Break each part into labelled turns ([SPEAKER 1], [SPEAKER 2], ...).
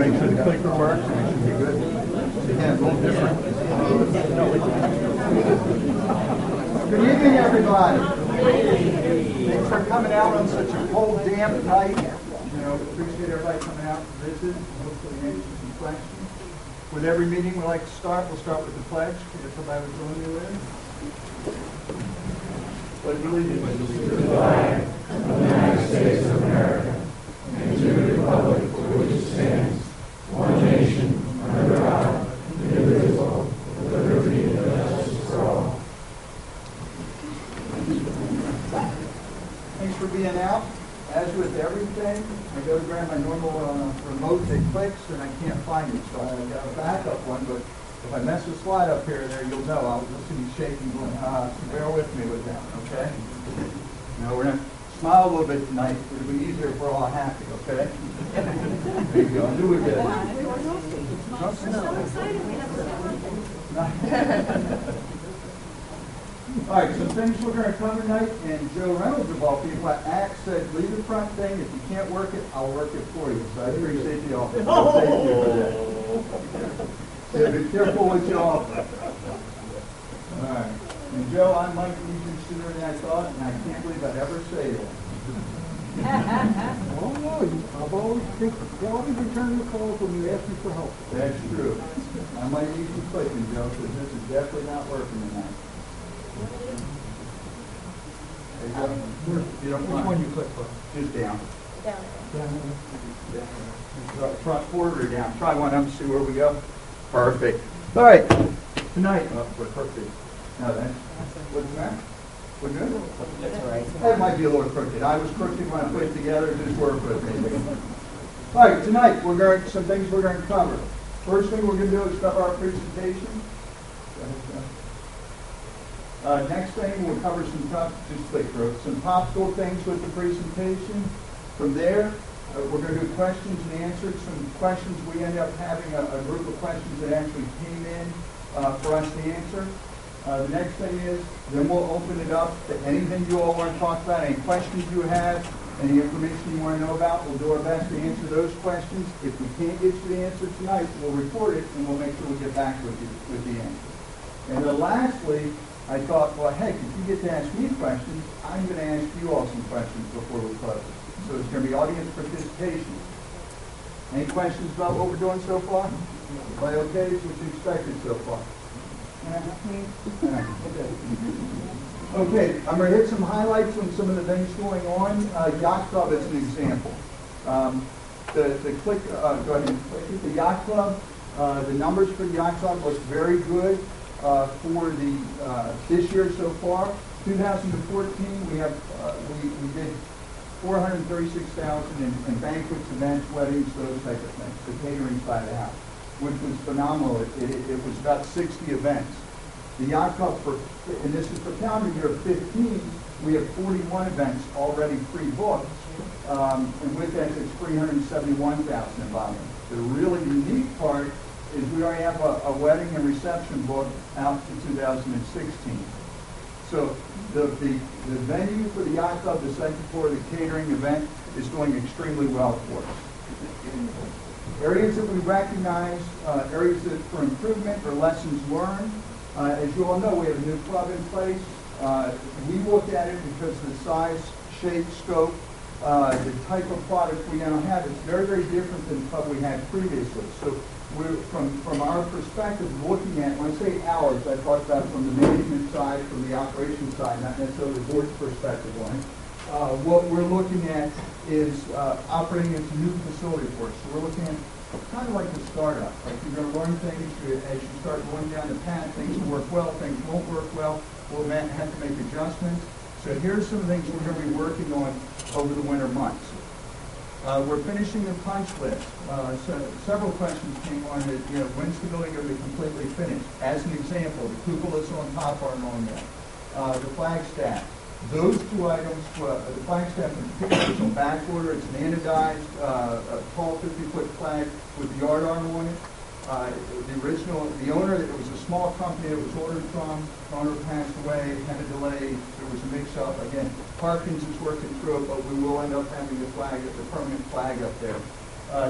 [SPEAKER 1] make sure the clicker works, and it should be good. Again, a little different. Good evening, everybody. Thanks for coming out on such a cold, damp night. Appreciate everybody coming out to visit. Hopefully answer some questions. With every meeting we like to start, we'll start with the pledge. If somebody would join me with. Pledge allegiance to the flag of the United States of America and to the republic for which it stands, one nation, under God, indivisible, with liberty and justice for all. Thanks for being out. As with everything, I go to grab my normal remote that clicks and I can't find it, so I've got a backup one, but if I mess a slide up here or there, you'll know. I'll just be shaking, so bear with me with that, okay? Now we're going to smile a little bit tonight. It'll be easier if we're all happy, okay? There you go. I knew we did.
[SPEAKER 2] I'm so excited. We have a
[SPEAKER 1] All right, some things we're going to cover tonight, and Joe Reynolds of all people at ACT said, leave the front thing. If you can't work it, I'll work it for you. So I appreciate the offer. Thank you for that. So be careful with your offer. All right. And Joe, I might be sooner than I thought, and I can't believe I'd ever say that.
[SPEAKER 3] Oh, no, I've always returned the calls when you ask me for help.
[SPEAKER 1] That's true. I might need some clicking, Joe, because this is definitely not working tonight.
[SPEAKER 3] Which one you click for?
[SPEAKER 1] Just down.
[SPEAKER 2] down.
[SPEAKER 1] Front forward or down. Try one of them, see where we go. Perfect. All right. Tonight, we're perfect. Now then, what's that? We're good?
[SPEAKER 2] That's all right.
[SPEAKER 1] That might be a little crooked. I was crooked when I put it together. Just work with me. All right, tonight, some things we're going to cover. First thing we're going to do is cover our presentation. Next thing, we'll cover some topical things with the presentation. From there, we're going to do questions and answers. Some questions, we end up having a group of questions that actually came in for us to answer. The next thing is, then we'll open it up to anything you all want to talk about, any questions you have, any information you want to know about. We'll do our best to answer those questions. If we can't get you the answer tonight, we'll record it and we'll make sure we get back with you with the answer. And then lastly, I thought, well, heck, if you get to ask me questions, I'm going to ask you all some questions before we close. So it's going to be audience participation. Any questions about what we're doing so far? Everybody okay? What you expected so far? Okay, I'm going to hit some highlights on some of the things going on. Yacht Club is an example. Go ahead and click it. The Yacht Club, the numbers for the Yacht Club look very good. For the this year so far, 2014, we did 436,000 in banquets, events, weddings, those type of things. The catering side of the house, which was phenomenal. It was about 60 events. The Yacht Club and this is for calendar year 15. We have 41 events already pre-booked, and with that, it's 371,000 in volume. The really unique part is we already have a wedding and reception book out to 2016. So the venue for the Yacht Club, the second floor of the catering event, is going extremely well for us. Areas that we recognize, areas that for improvement or lessons learned. As you all know, we have a new club in place. We look at it because the size, shape, scope, the type of product we now have is very, very different than the club we had previously. So we're, from our perspective, looking at, when I say ours, I talk about from the management side, from the operations side, not necessarily the board's perspective on it. What we're looking at is operating as a new facility for us. So we're looking at kind of like a startup. Like you're going to learn things as you start going down the path. Things will work well, things won't work well. We'll have to make adjustments. So here's some things we're going to be working on over the winter months. We're finishing the punch list. So several questions came on that, when's the building going to be completely finished? As an example, the cupolas on top aren't on yet. The flagstaff. Those two items, the flagstaff in particular is on back order. It's an anodized, tall 50-foot flag with the yard arm on it. The owner, it was a small company it was ordered from. The owner passed away, had a delay. There was a mix-up. Again, Parkins is working through it, but we will end up having the permanent flag up there.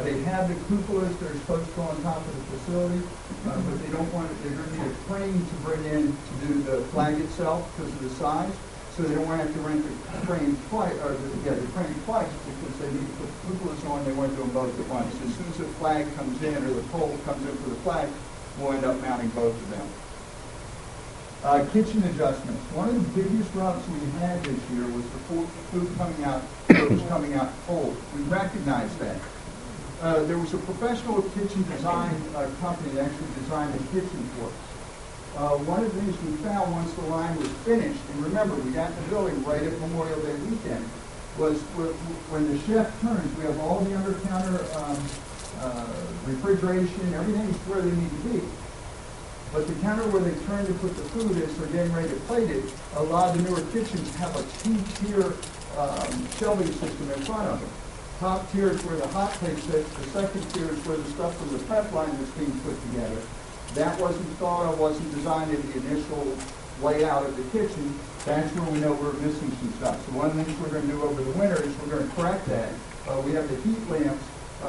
[SPEAKER 1] They have the cupolas that are supposed to go on top of the facility, but they don't want it, they're going to need a crane to bring in to do the flag itself because of the size. So they don't want to have to rent the crane twice, the crane twice because they need to put the cupolas on. They want to do them both at once. As soon as the flag comes in or the pole comes in for the flag, we'll end up mounting both of them. Kitchen adjustments. One of the biggest rubs we had this year was the food coming out, it was coming out cold. We recognized that. There was a professional kitchen design company that actually designed the kitchen for us. One of the things we found once the line was finished, and remember, we got in the building right at Memorial Day weekend, was when the chef turns, we have all the under-counter refrigeration, everything's where they need to be. But the counter where they turn to put the food as they're getting ready to plate it, a lot of the newer kitchens have a two-tier shelving system in front of them. Top tier is where the hot plate sits, the second tier is where the stuff from the prep line is being put together. That wasn't thought of, wasn't designed in the initial layout of the kitchen. That's where we know we're missing some stuff. So one of the things we're going to do over the winter is we're going to correct that. We have the heat lamps.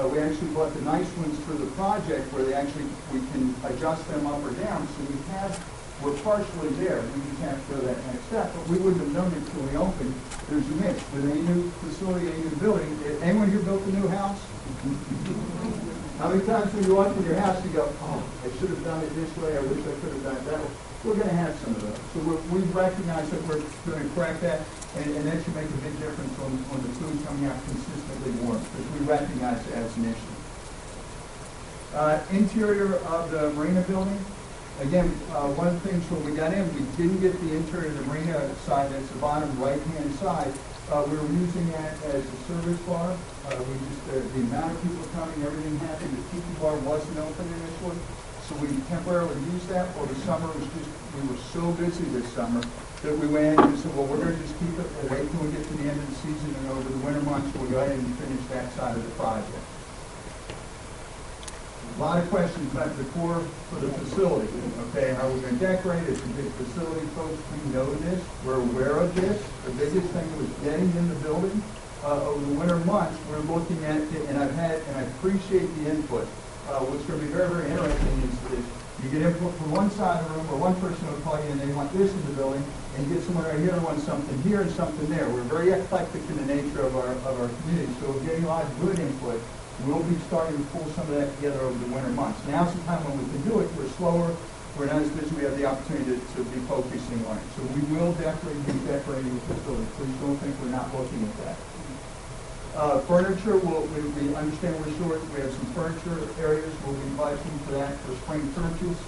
[SPEAKER 1] We actually bought the nice ones for the project where we can adjust them up or down. So we're partially there. We just have to go that next step. But we wouldn't have known it until we opened. There's a mix. With any new facility, any new building, anyone here built a new house? How many times when you walk in your house, you go, oh, I should have done it this way, I wish I could have done it that way. We're going to have some of those. So we recognize that we're going to correct that, and that should make a big difference on the food coming out consistently warm, because we recognize it as an issue. Interior of the marina building. Again, one of the things when we got in, we didn't get the interior of the marina side, that's the bottom right-hand side. We were using that as a service bar. The amount of people coming, everything happened. The tiki bar wasn't open initially, so we temporarily used that. For the summer, we were so busy this summer that we went in and said, well, we're going to just keep it. We'll wait till we get to the end of the season, and over the winter months, we'll go ahead and finish that side of the project. A lot of questions about the decor for the facility. Okay, how are we going to decorate it? It's a big facility, folks. We know this. We're aware of this. The biggest thing was getting in the building. Over the winter months, we're looking at it, and I appreciate the input. What's going to be very, very interesting is you get input from one side of the room, or one person will call you and they want this in the building, and you get someone right here who wants something here and something there. We're very eclectic in the nature of our community, so we're getting a lot of good input. We'll be starting to pull some of that together over the winter months. Now's the time when we can do it. We're slower. We're not as busy. We have the opportunity to be focusing on it. So we will definitely be decorating the facility. Please don't think we're not looking at that. Furniture, we understand we're short. We have some furniture areas. We'll be budgeting for that for spring purchase.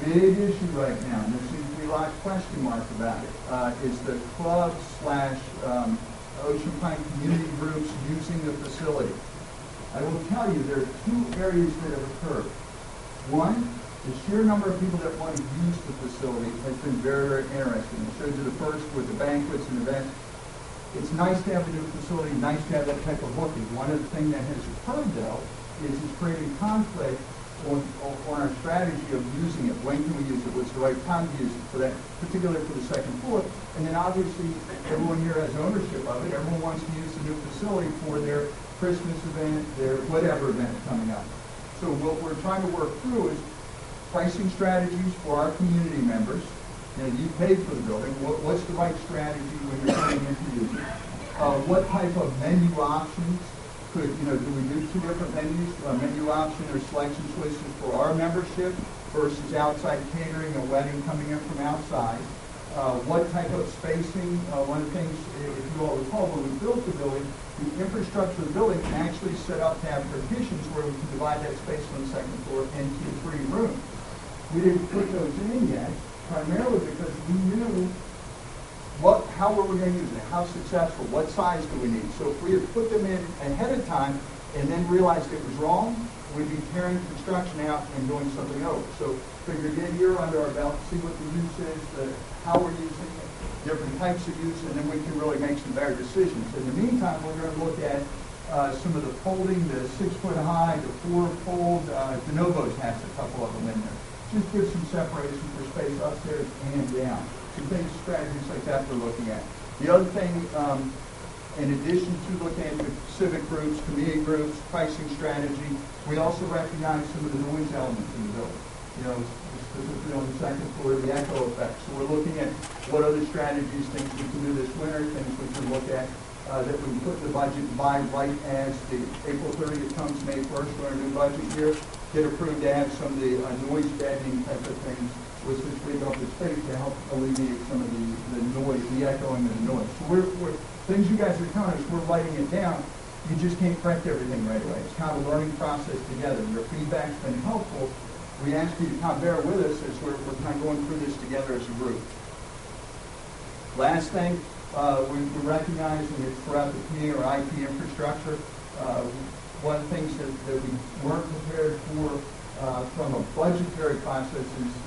[SPEAKER 1] Big issue right now, and there seems to be a lot of question mark about it, is the club / Ocean Pine community groups using the facility. I will tell you there are two areas that have occurred. One, the sheer number of people that want to use the facility has been very, very interesting. It shows you the first with the banquets and events. It's nice to have a new facility, nice to have that type of booking. One of the things that has occurred, though, is it's creating conflict on our strategy of using it. When can we use it? What's the right time to use it for that, particularly for the second floor? And then obviously everyone here has ownership of it. Everyone wants to use the new facility for their Christmas event, their whatever event coming up. So what we're trying to work through is pricing strategies for our community members. You know, you paid for the building. What's the right strategy when you're coming in to use it? What type of menu options? Do we do two different menus, menu option or selection choices for our membership versus outside catering, a wedding coming in from outside? What type of spacing? One of the things, if you all recall, when we built the building, the infrastructure of the building actually set up to have partitions where we can divide that space from the second floor into 3 rooms. We didn't put those in yet, primarily because we knew how were we going to use it, how successful, what size do we need. So if we had put them in ahead of time and then realized it was wrong, we'd be tearing construction out and doing something over. So figure get a year under our belt, see what the use is, how we're using it, different types of use, and then we can really make some better decisions. In the meantime, we're going to look at some of the folding, the 6-foot high, the 4-fold, De Novos has a couple of them in there. Just give some separation for space upstairs and down. Some things, strategies like that we're looking at. The other thing, in addition to looking at the civic groups, community groups, pricing strategy, we also recognize some of the noise elements in the building. You know, specifically on the second floor, the echo effect. So we're looking at what other strategies, things we can do this winter, things we can look at that we can put in the budget by right as the April 30th comes, May 1st, for our new budget year, get approved to have some of the noise deadening type of things with this big open space to help alleviate some of the noise, the echoing of the noise. So we're things you guys are telling us, we're writing it down. You just can't correct everything right away. It's kind of a learning process together. Your feedback's been helpful. We ask you to kind of bear with us as we're kind of going through this together as a group. Last thing, we recognize that throughout the community, our IT infrastructure, one of the things that we weren't prepared for from a budgetary process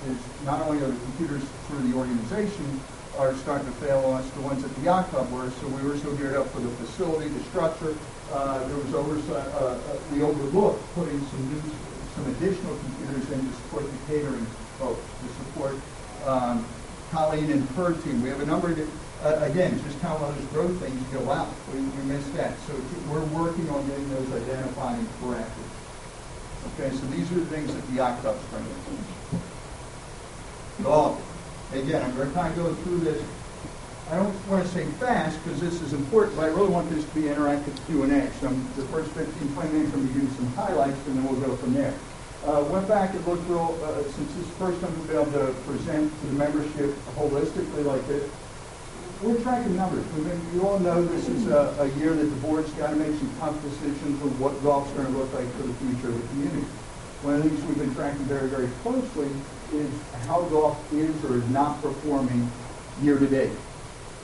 [SPEAKER 1] is not only are the computers through the organization are starting to fail on us, the ones at the yacht club were, so we were so geared up for the facility, the structure. There was oversight, we overlooked putting some additional computers in to support the catering folks, to support Colleen and her team. We have a number of, again, just kind of let us grow things go out. We missed that. So we're working on getting those identified and corrected. Okay, so these are the things that the yacht club's bringing. So, again, I'm going to kind of go through this. I don't want to say fast because this is important, but I really want this to be interactive Q&A. So the first 15, 20 minutes, I'm going to give you some highlights, and then we'll go from there. Went back and looked real, since this is the first time we've been able to present to the membership holistically like this. We're tracking numbers. You all know this is a year that the board's got to make some tough decisions on what golf's going to look like for the future of the community. One of the things we've been tracking very, very closely is how golf is or is not performing year to date.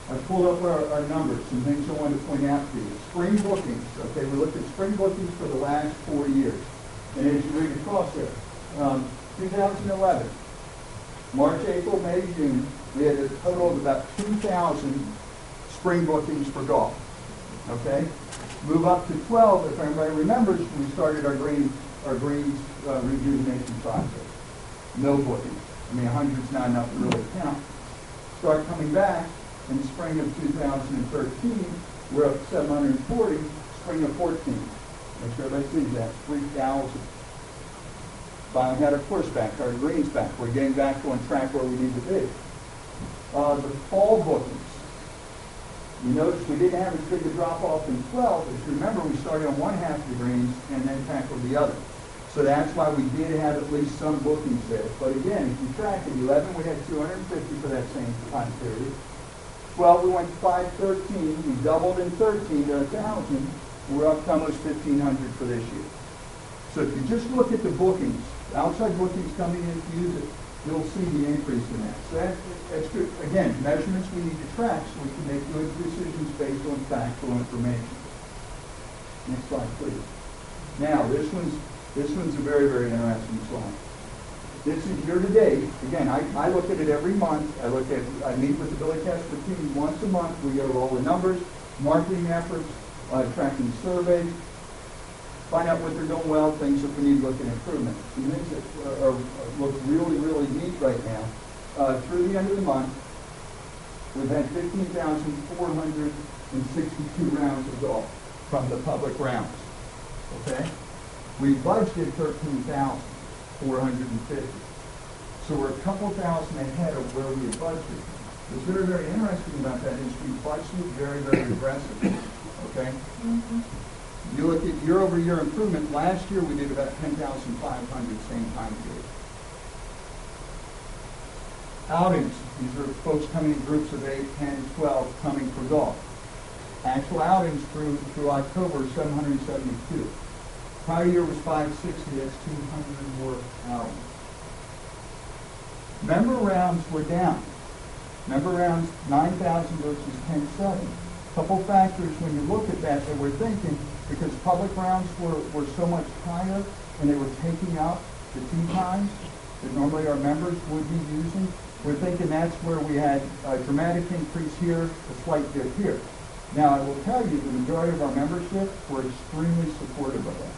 [SPEAKER 1] I pulled up our numbers, some things I wanted to point out to you. Spring bookings, okay, we looked at spring bookings for the last 4 years. And as you read across there, 2011, March, April, May, June, we had a total of about 2,000 spring bookings for golf, okay? Move up to 12, if everybody remembers, we started our greens rejuvenation process. No bookings. I mean, 100's not enough to really count. Start coming back in spring of 2013, we're up 740, spring of 14. Make sure everybody sees that, 3,000. Finally had our course back, our greens back. We're getting back on track where we need to be. The fall bookings. You notice we didn't have as big a drop off in 12. If you remember, we started on one half of the greens and then tackled the other. So that's why we did have at least some bookings there. But again, if you track it, 11 we had 250 for that same time period. 12 we went to 513. We doubled in 13 to 1,000. We're up to almost 1,500 for this year. So if you just look at the bookings, outside bookings coming in to use it, you'll see the increase in that. So that's good. Again, measurements we need to track so we can make good decisions based on factual information. Next slide, please. Now, this one's a very, very interesting slide. This is year to date. Again, I look at it every month. I meet with the Billy Casper team once a month. We go over all the numbers, marketing efforts, tracking surveys, find out what they're doing well, things that we need to look at improvement. Some things that look really, really neat right now. Through the end of the month, we've had 15,462 rounds of golf from the public rounds. Okay? We budgeted 13,450. So we're a couple thousand ahead of where we had budgeted. What's very, very interesting about that is we budgeted very, very aggressively. Okay? Mm-hmm. You look at year-over-year improvement. Last year we did about 10,500 same time period. Outings. These are folks coming in groups of 8, 10, 12 coming for golf. Actual outings through October, 772. Prior year was 560. That's 200 more outings. Member rounds were down. Member rounds 9,000 versus 10,700. Couple factors when you look at that we're thinking, because public rounds were so much higher and they were taking out the tee times that normally our members would be using. We're thinking that's where we had a dramatic increase here, a slight dip here. Now I will tell you the majority of our membership were extremely supportive of that.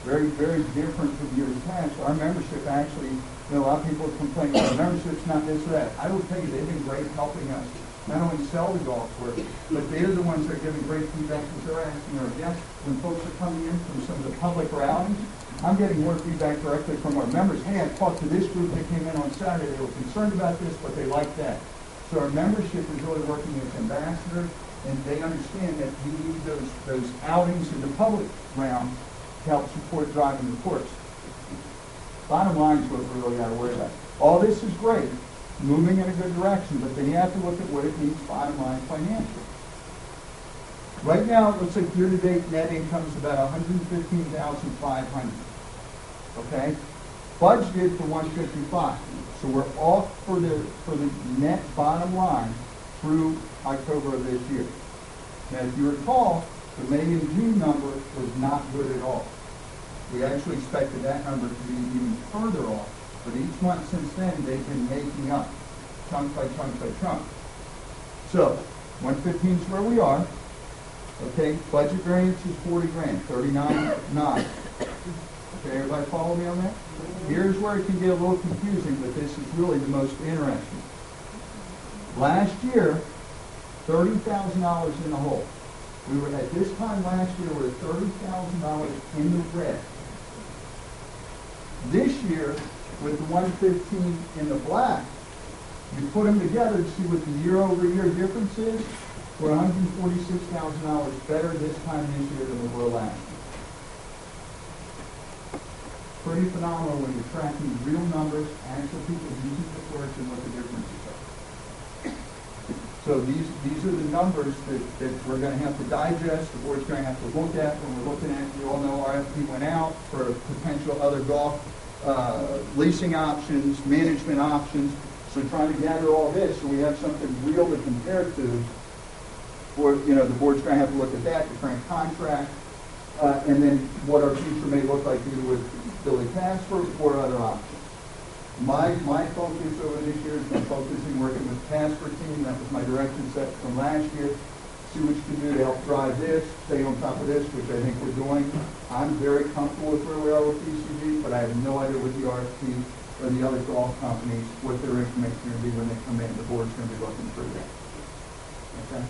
[SPEAKER 1] Very, very different from years past. Our membership actually, a lot of people complain, our membership's not this or that. I will tell you they've been great helping us not only sell the golf course, but they're the ones that are giving great feedback because they're asking our guests, when folks are coming in from some of the public rallies, I'm getting more feedback directly from our members. Hey, I talked to this group that came in on Saturday. They were concerned about this, but they like that. So our membership is really working as ambassadors, and they understand that we need those outings in the public realm to help support driving the course. Bottom line is what we really got to worry about. All this is great, moving in a good direction, but then you have to look at what it means bottom line financially. Right now, it looks like year-to-date net income is about $115,500. Okay? Budgeted for $155. So we're off for the net bottom line through October of this year. Now, if you recall, the May and June number was not good at all. We actually expected that number to be even further off, but each month since then, they've been making up, chunk by chunk by chunk. So, 115 is where we are. Okay, budget variance is 40 grand, 39.9. Okay, everybody follow me on that? Here's where it can get a little confusing, but this is really the most interesting. Last year, $30,000 in the hole. We were at this time last year, we were $30,000 in the red. This year, with the 115 in the black, you put them together to see what the year-over-year difference is. We're $146,000 better this time this year than we were last year. Pretty phenomenal when you're tracking real numbers, actual people using the course, and what the differences are. So these are the numbers that we're going to have to digest, the board's going to have to look at when we're looking at, you all know RFP went out for potential other golf leasing options, management options. So trying to gather all this so we have something real to compare to. Or, you know, the board's going to have to look at that, the current contract, and then what our future may look like either with Billy Casper or other options. My focus over this year has been focusing, working with Casper team. That was my direction set from last year. See what you can do to help drive this, stay on top of this, which I think we're doing. I'm very comfortable with where we are with PCG, but I have no idea what the RFP or the other golf companies, what their information is going to be when they come in. The board's going to be looking through that. Okay?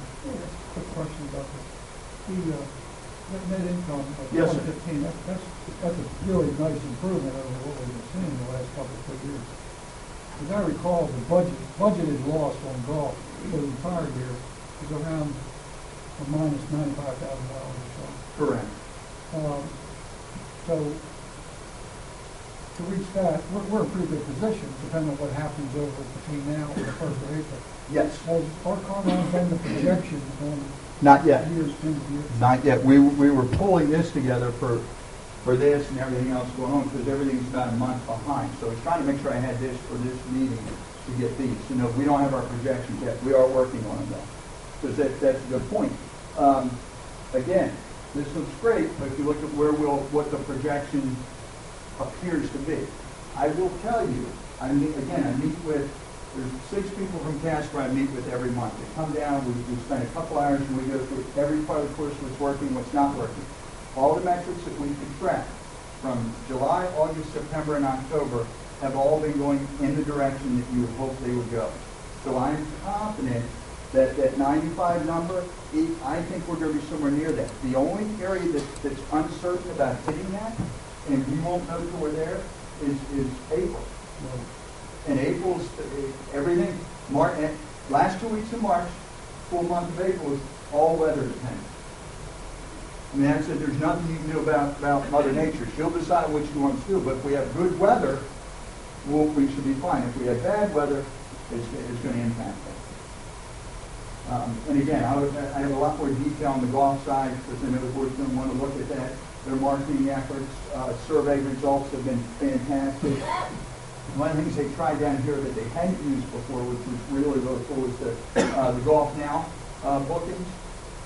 [SPEAKER 3] Quick question about the net income of
[SPEAKER 1] Yes, sir.
[SPEAKER 3] 115. That's a really nice improvement over what we've been seeing the last couple of years. As I recall, the budgeted loss on golf for the entire year is around a minus $95,000 or so.
[SPEAKER 1] Correct.
[SPEAKER 3] So to reach that, we're in a pretty good position, depending on what happens over between now and the 1st of April.
[SPEAKER 1] Yes.
[SPEAKER 3] Has our Carlisle done the projection on
[SPEAKER 1] Not yet.
[SPEAKER 3] years, 10 years?
[SPEAKER 1] Not yet. We were pulling this together for this and everything else going on because everything's about a month behind. So I was trying to make sure I had this for this meeting to get these. So no, we don't have our projections yet. We are working on them though. Because that's a good point. Again, this looks great, but if you look at what the projection appears to be. I will tell you, I meet with, there's 6 people from Casper I meet with every month. They come down, we spend a couple hours and we go through every part of the course, what's working, what's not working. All the metrics that we can track from July, August, September, and October have all been going in the direction that you would hope they would go. So I'm confident that 95 number, I think we're going to be somewhere near that. The only area that's uncertain about hitting that, and we won't know till we're there, is April. And April's everything. Last 2 weeks of March, full month of April is all weather dependent. I mean, I said there's nothing you can do about Mother Nature. She'll decide what she wants to do. But if we have good weather, we should be fine. If we have bad weather, it's going to impact us. And again, I have a lot more detail on the golf side because I know the board's going to want to look at that. Their marketing efforts, survey results have been fantastic. One of the things they tried down here that they hadn't used before, which was really, really cool, was the Golf Now bookings.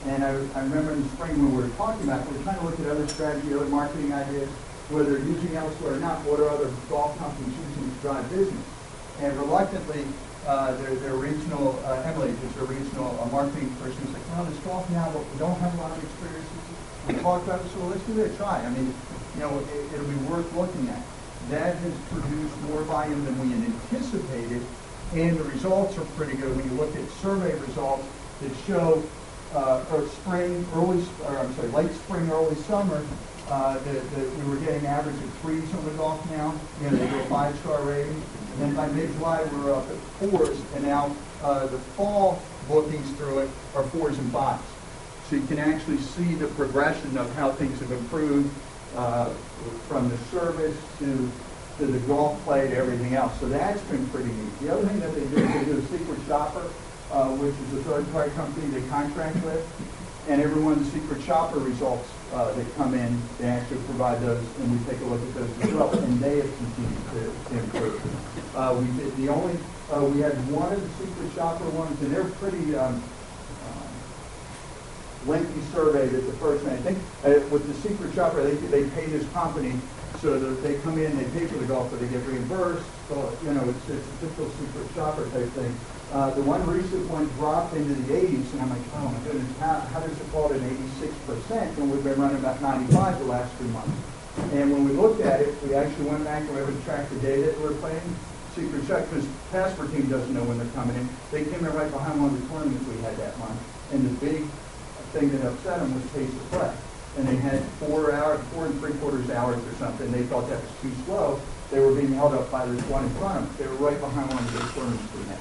[SPEAKER 1] And I remember in the spring when we were talking about it, we were trying to look at other strategy, other marketing ideas, whether they're using elsewhere or not, what are other golf companies using to drive business. And reluctantly, their regional, Emily, who's their regional marketing person, was like, well, this Golf Now, but we don't have a lot of experience. We talked about it, so let's give it a try. I mean, you know, it'll be worth looking at. That has produced more volume than we had anticipated, And the results are pretty good. When you look at survey results that show late spring, early summer, that we were getting average of 3s on the golf now. You know, they go 5-star rating. And then by mid-July, we were up at 4s, and now the fall bookings through it are 4s and 5s. So you can actually see the progression of how things have improved from the service to the golf play to everything else. So that's been pretty neat. The other thing that they do a Secret Shopper, which is a third-party company they contract with, and every one of the Secret Shopper results that come in, they actually provide those, and we take a look at those as well, and they have continued to improve. We had one of the Secret Shopper ones, and they're pretty lengthy survey that the person, I think, with the Secret Shopper, they pay this company so that they come in, they pay for the golf, but they get reimbursed. So, you know, it's a typical Secret Shopper type thing. The one recent one dropped into the 80s, and I'm like, oh my goodness, how does it fall to 86%? And we've been running about 95 the last 3 months. And when we looked at it, we actually went back and we were able to track the data that we're playing. Secret Shop, because Passport team doesn't know when they're coming in. They came in right behind one of the tournaments we had that month. And the big thing that upset them was pace of play. And they had 4 and 3/4 hours or something. They thought that was too slow. They were being held up by this one in front of them. They were right behind one of the big tournaments we had.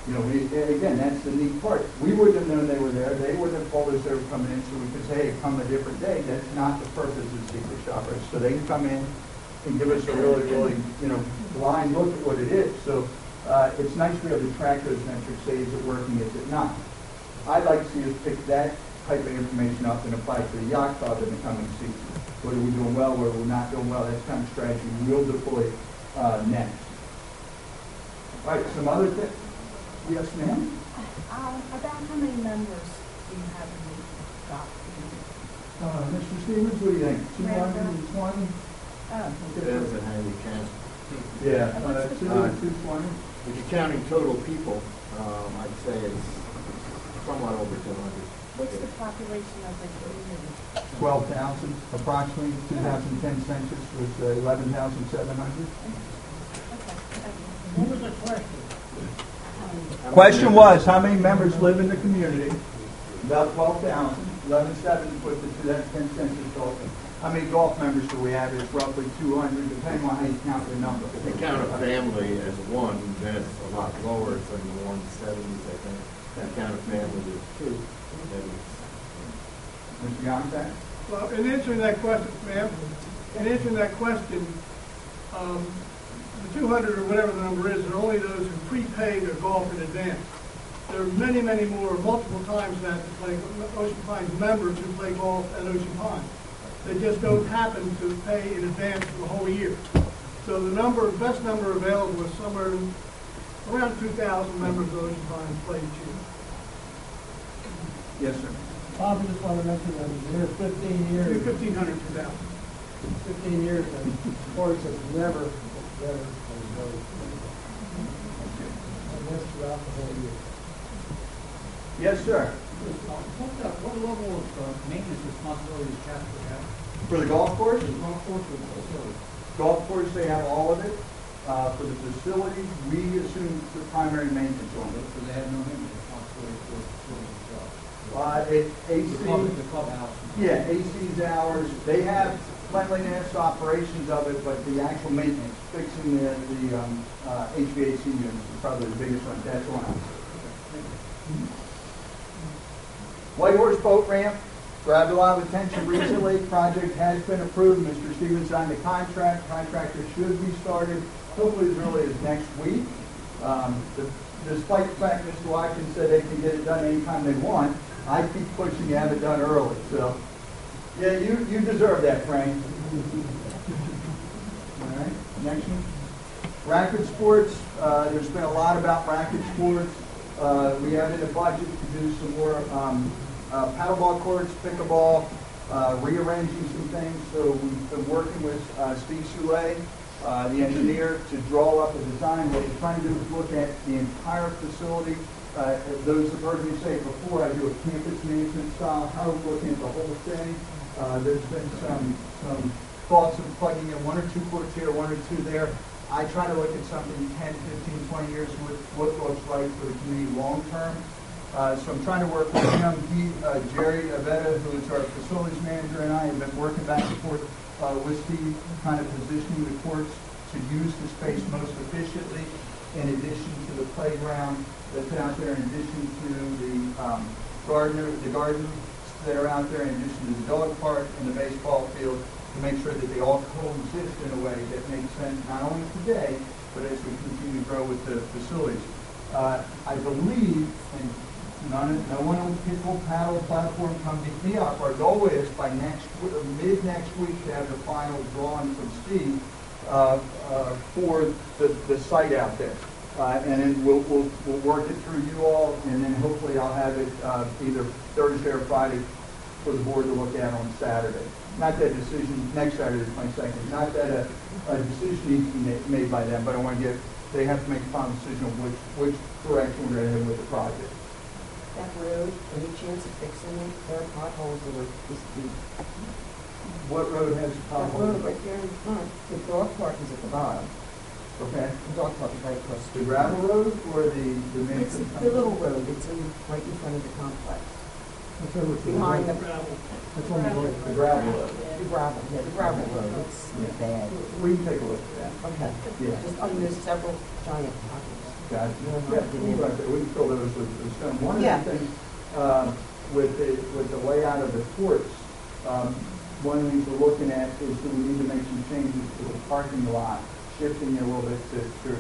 [SPEAKER 1] You know, again, that's the neat part. We wouldn't have known they were there. They wouldn't have told us they were coming in, so we could say, hey, come a different day. That's not the purpose of Secret Shoppers. So they can come in and give us a really, really, you know, blind look at what it is. So it's nice to be able to track those metrics, say, is it working, is it not? I'd like to see us pick that type of information up and apply it to the yacht club in the coming season. What are we doing well, what are we not doing well? That's kind of strategy we'll deploy next. All right, some other things. Yes, ma'am?
[SPEAKER 2] About how many members do you have in the golf team?
[SPEAKER 1] Mr. Stevens, what do you think? 220?
[SPEAKER 4] Depends on how you count.
[SPEAKER 1] Yeah,
[SPEAKER 2] What's the
[SPEAKER 1] 220.
[SPEAKER 4] If you're counting total people, I'd say it's somewhat over 200.
[SPEAKER 2] What's the population of the community?
[SPEAKER 1] 12,000, approximately. 2010 census was 11,700.
[SPEAKER 2] Okay, thank you.
[SPEAKER 3] What was the question?
[SPEAKER 1] Question was, how many members live in the community? About 12,000. 11,700 put the 2010 census total. How many golf members do we have? It's roughly 200, depending on how you count the number.
[SPEAKER 4] If you count a family as one, then it's a lot lower. It's in the 170s, I think. If you count a family as two, then it's...
[SPEAKER 1] Mr. Gonsack?
[SPEAKER 5] Well, in answering that question, ma'am, the 200 or whatever the number is, are only those who prepaid their golf in advance. There are many, many more, multiple times that to play Ocean Pines members who play golf at Ocean Pines. They just don't happen to pay in advance for the whole year. So the best number available is somewhere around 2,000 members of Ocean Pines play each year.
[SPEAKER 1] Yes, sir.
[SPEAKER 3] Bob, I just want to mention that I've been here 15 years.
[SPEAKER 5] 1,500, 2,000.
[SPEAKER 3] 15 years, and sports has never looked better than those. And that's throughout the whole year.
[SPEAKER 1] Yes, sir.
[SPEAKER 6] What level of maintenance responsibility does Casper have?
[SPEAKER 1] For the golf course?
[SPEAKER 6] The golf course or the facility?
[SPEAKER 1] Golf course, they have all of it. For the facility, we assume the primary maintenance on it.
[SPEAKER 6] So they have no maintenance responsibility for the facility itself?
[SPEAKER 1] AC,
[SPEAKER 6] The clubhouse?
[SPEAKER 1] yeah, AC's hours. They have cleanliness, operations of it, but the actual maintenance, fixing the HVAC units is probably the biggest one. That's one. White Horse Boat Ramp grabbed a lot of attention recently. Project has been approved. Mr. Stevens signed the contract. Contractor should be started hopefully as early as next week. Despite the fact Mr. Watkins said they can get it done anytime they want, I keep pushing to have it done early. So, yeah, you deserve that, Frank. All right, next one. Racket sports. There's been a lot about racket sports. We have in the budget to do some more paddleball courts, pickleball, rearranging some things. So we've been working with Steve Soule, the engineer, to draw up a design. What we're trying to do is look at the entire facility. Those have heard me say before, I do a campus management style. How we're looking at the whole thing. There's been some thoughts of plugging in 1 or 2 courts here, 1 or 2 there. I try to look at something 10, 15, 20 years, what looks like for the community long-term. So I'm trying to work with him. Jerry Avetta, who is our facilities manager, and I have been working back and forth with Steve, kind of positioning the courts to use the space most efficiently, in addition to the playground that's out there, in addition to the gardens that are out there, in addition to the dog park and the baseball field, to make sure that they all coexist in a way that makes sense not only today, but as we continue to grow with the facilities. I believe, and no one on the pickle paddle platform come pick me up. Our goal is by mid next week to have the final drawing from Steve for the site out there. And then we'll work it through you all, and then hopefully I'll have it either Thursday or Friday for the board to look at on Saturday. Not that decision, next Saturday, the 22nd, not that a decision needs to be made by them, but I want to they have to make a final decision on which direction we're going to head with the project.
[SPEAKER 7] That road, any chance of fixing it? There are potholes that are this deep.
[SPEAKER 1] What road has
[SPEAKER 7] That
[SPEAKER 1] potholes?
[SPEAKER 7] road right there in front, the dog park is at the bottom.
[SPEAKER 1] Okay.
[SPEAKER 7] The dog park is right across the
[SPEAKER 1] The
[SPEAKER 7] street.
[SPEAKER 1] gravel road or the main?
[SPEAKER 7] It's the little road, it's right in front of the complex.
[SPEAKER 3] That's over to the
[SPEAKER 7] Behind
[SPEAKER 3] right.
[SPEAKER 7] the,
[SPEAKER 3] That's on the right.
[SPEAKER 1] The gravel road.
[SPEAKER 7] the gravel road, it's bad.
[SPEAKER 1] We can take a look at that.
[SPEAKER 7] Okay.
[SPEAKER 1] Yeah.
[SPEAKER 7] Just, I mean, there's several giant potholes.
[SPEAKER 1] Gotcha.
[SPEAKER 7] You know,
[SPEAKER 1] Yeah,
[SPEAKER 7] didn't
[SPEAKER 1] we
[SPEAKER 7] even-
[SPEAKER 1] can fill those with stone. One
[SPEAKER 7] Yeah.
[SPEAKER 1] of the things, with the layout of the courts, one of the things we're looking at is that we need to make some changes to the parking lot, shifting it a little bit to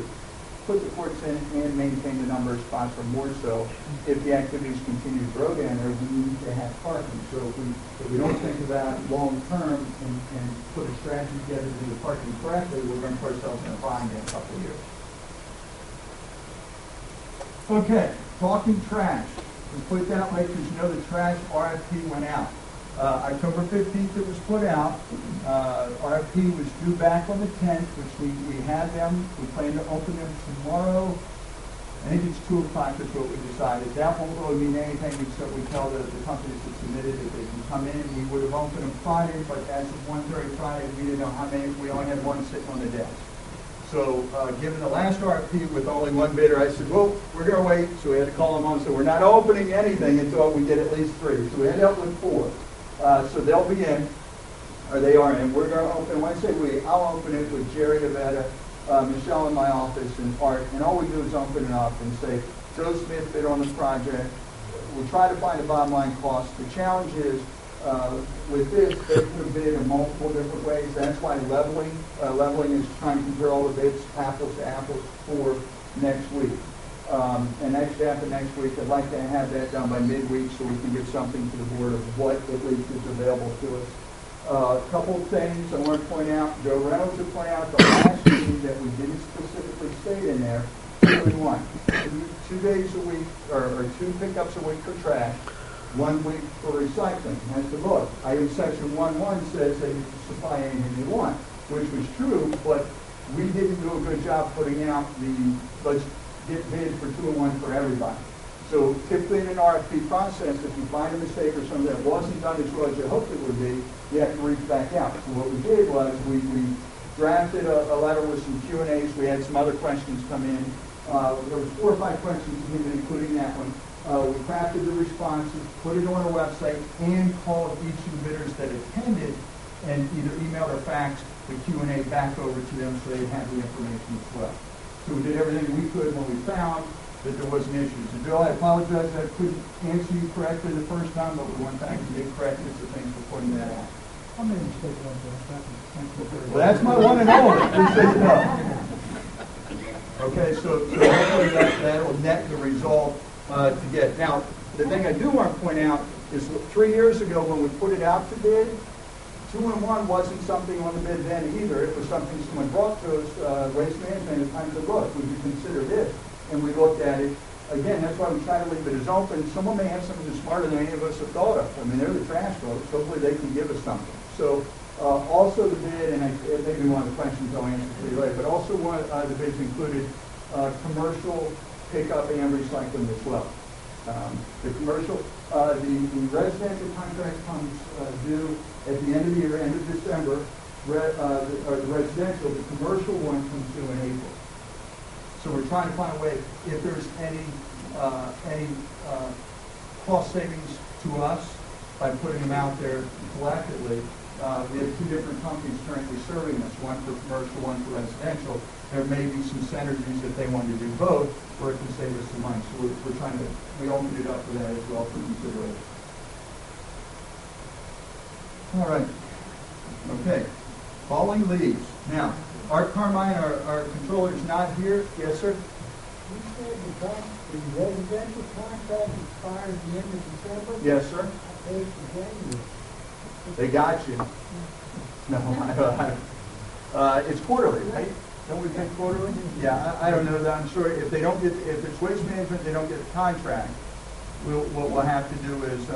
[SPEAKER 1] put the courts in and maintain the number of spots, or more so. If the activities continue to grow down there, we need to have parking. So if we don't think about long-term and put a strategy together to do the parking correctly, we're going to put ourselves in a bind in a couple of years. Okay, talking trash. We put it that way because you know the trash RFP went out. October 15th it was put out. RFP was due back on the 10th, which we had them. We plan to open them tomorrow. I think it's 2 o'clock is what we decided. That won't really mean anything except we tell the companies that submitted that they can come in. We would have opened them Friday, but as of 1:30 Friday, we didn't know how many. We only had one sitting on the desk. So, given the last RFP with only one bidder, I said, well, we're going to wait. So we had to call them on. So we're not opening anything until we get at least 3. So we ended up with 4. So they'll be in, or they are in. We're going to open, when I say we, I'll open it with Jerry Avetta, Michelle in my office, and Art. And all we do is open it up and say, Joe Smith bid on the project. We'll try to find a bottom line cost. The challenge is, with this, they could bid in multiple different ways. That's why leveling is trying to compare all the bids, apples to apples, for next week. And actually after next week, I'd like to have that done by midweek so we can get something to the board of what at least is available to us. A couple of things I want to point out. Joe Reynolds would point out the last meeting that we didn't specifically state in there, 2-in-1. 2 days a week, or 2 pickups a week for trash, 1 week for recycling. That's the book. Item section 1.1 says they can supply anything they want, which was true, but we didn't do a good job putting out let's get bids for 2-in-1 for everybody. So typically in an RFP process, if you find a mistake or something that wasn't done as well as you hoped it would be, you have to reach back out. So what we did was we drafted a letter with some Q&As. We had some other questions come in. There were 4 or 5 questions including that one. We crafted the responses, put it on our website, and called each of the bidders that attended and either emailed or faxed the Q&A back over to them so they had the information as well. So we did everything we could when we found that there was an issue. So Bill, I apologize that I couldn't answer you correctly the first time, but we went back and did correct it, so thanks for pointing that out.
[SPEAKER 3] I made a mistake once, thank you very much.
[SPEAKER 1] Well, that's my one and only. Please say no. Okay, so hopefully that'll net the result to get. Now, the thing I do want to point out is 3 years ago when we put it out to bid, 2-in-1 wasn't something on the bid then either. It was something someone brought to us, Waste Management, at the time said, look, would you consider this? And we looked at it. Again, that's why we try to leave it as open. Someone may have something that's smarter than any of us have thought of. I mean, they're the trash folks. Hopefully they can give us something. So also the bid, and maybe one of the questions I'll answer for you later, but also one of the bids included commercial pickup and recycling as well. The commercial, the residential contract comes due at the end of the year, end of December. the residential, the commercial one comes due in April. So we're trying to find a way, if there's any cost savings to us by putting them out there collectively. We have two different companies currently serving us, one for commercial, one for residential. There may be some synergies if they wanted to do both, or it can save us some money. So we're trying to, we opened it up for that as well for consideration. All right. Okay. Falling leaves. Now, Art Carmine, our controller, is not here. Yes, sir?
[SPEAKER 8] You said the residential contract expires at the end of December?
[SPEAKER 1] Yes, sir.
[SPEAKER 8] I paid for January.
[SPEAKER 1] They got you. No, it's quarterly, right? Don't we pay quarterly? Yeah, I don't know that. I'm sure if they don't get, if it's waste management, they don't get the contract. What we'll have to do is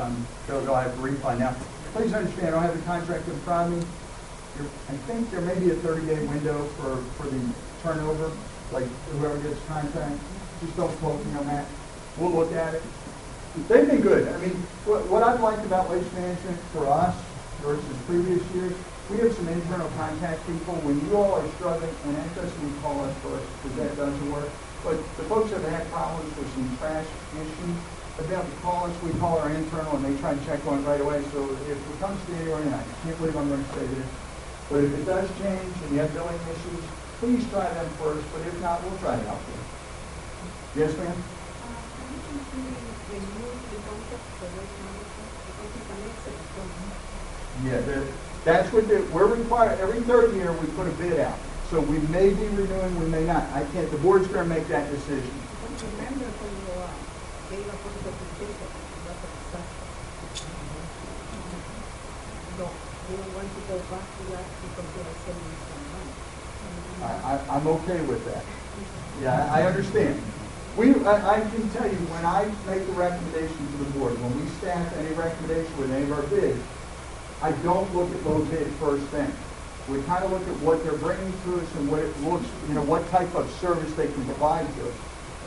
[SPEAKER 1] they'll have to refund. Now, please understand, I don't have the contract in front of me. I think there may be a 30-day window for the turnover, like whoever gets the contract. Just don't quote me on that. We'll look at it. They've been good. I mean, what I've liked about waste management for us versus previous years, we have some internal contact people. When you all are struggling, and that doesn't mean call us first, because that doesn't work, but the folks that have had problems with some trash issues, if they have to call us, we call our internal, and they try to check on it right away. So if it comes to January, I can't believe I'm going to say this, but if it does change and you have billing issues, please try them first, but if not, we'll try it out there. Yes, ma'am? Yeah, that's what we're required, every third year we put a bid out. So we may be renewing, we may not. I can't, the board's going to make that decision.
[SPEAKER 2] Remember when you gave up on the presentation, you don't want to go back to that because they are saving some money.
[SPEAKER 1] I'm okay with that. Yeah, I understand. I can tell you, when I make the recommendation to the board, when we staff any recommendation with any of our bids, I don't look at low bid first thing. We kind of look at what they're bringing to us and what it looks, what type of service they can provide to us.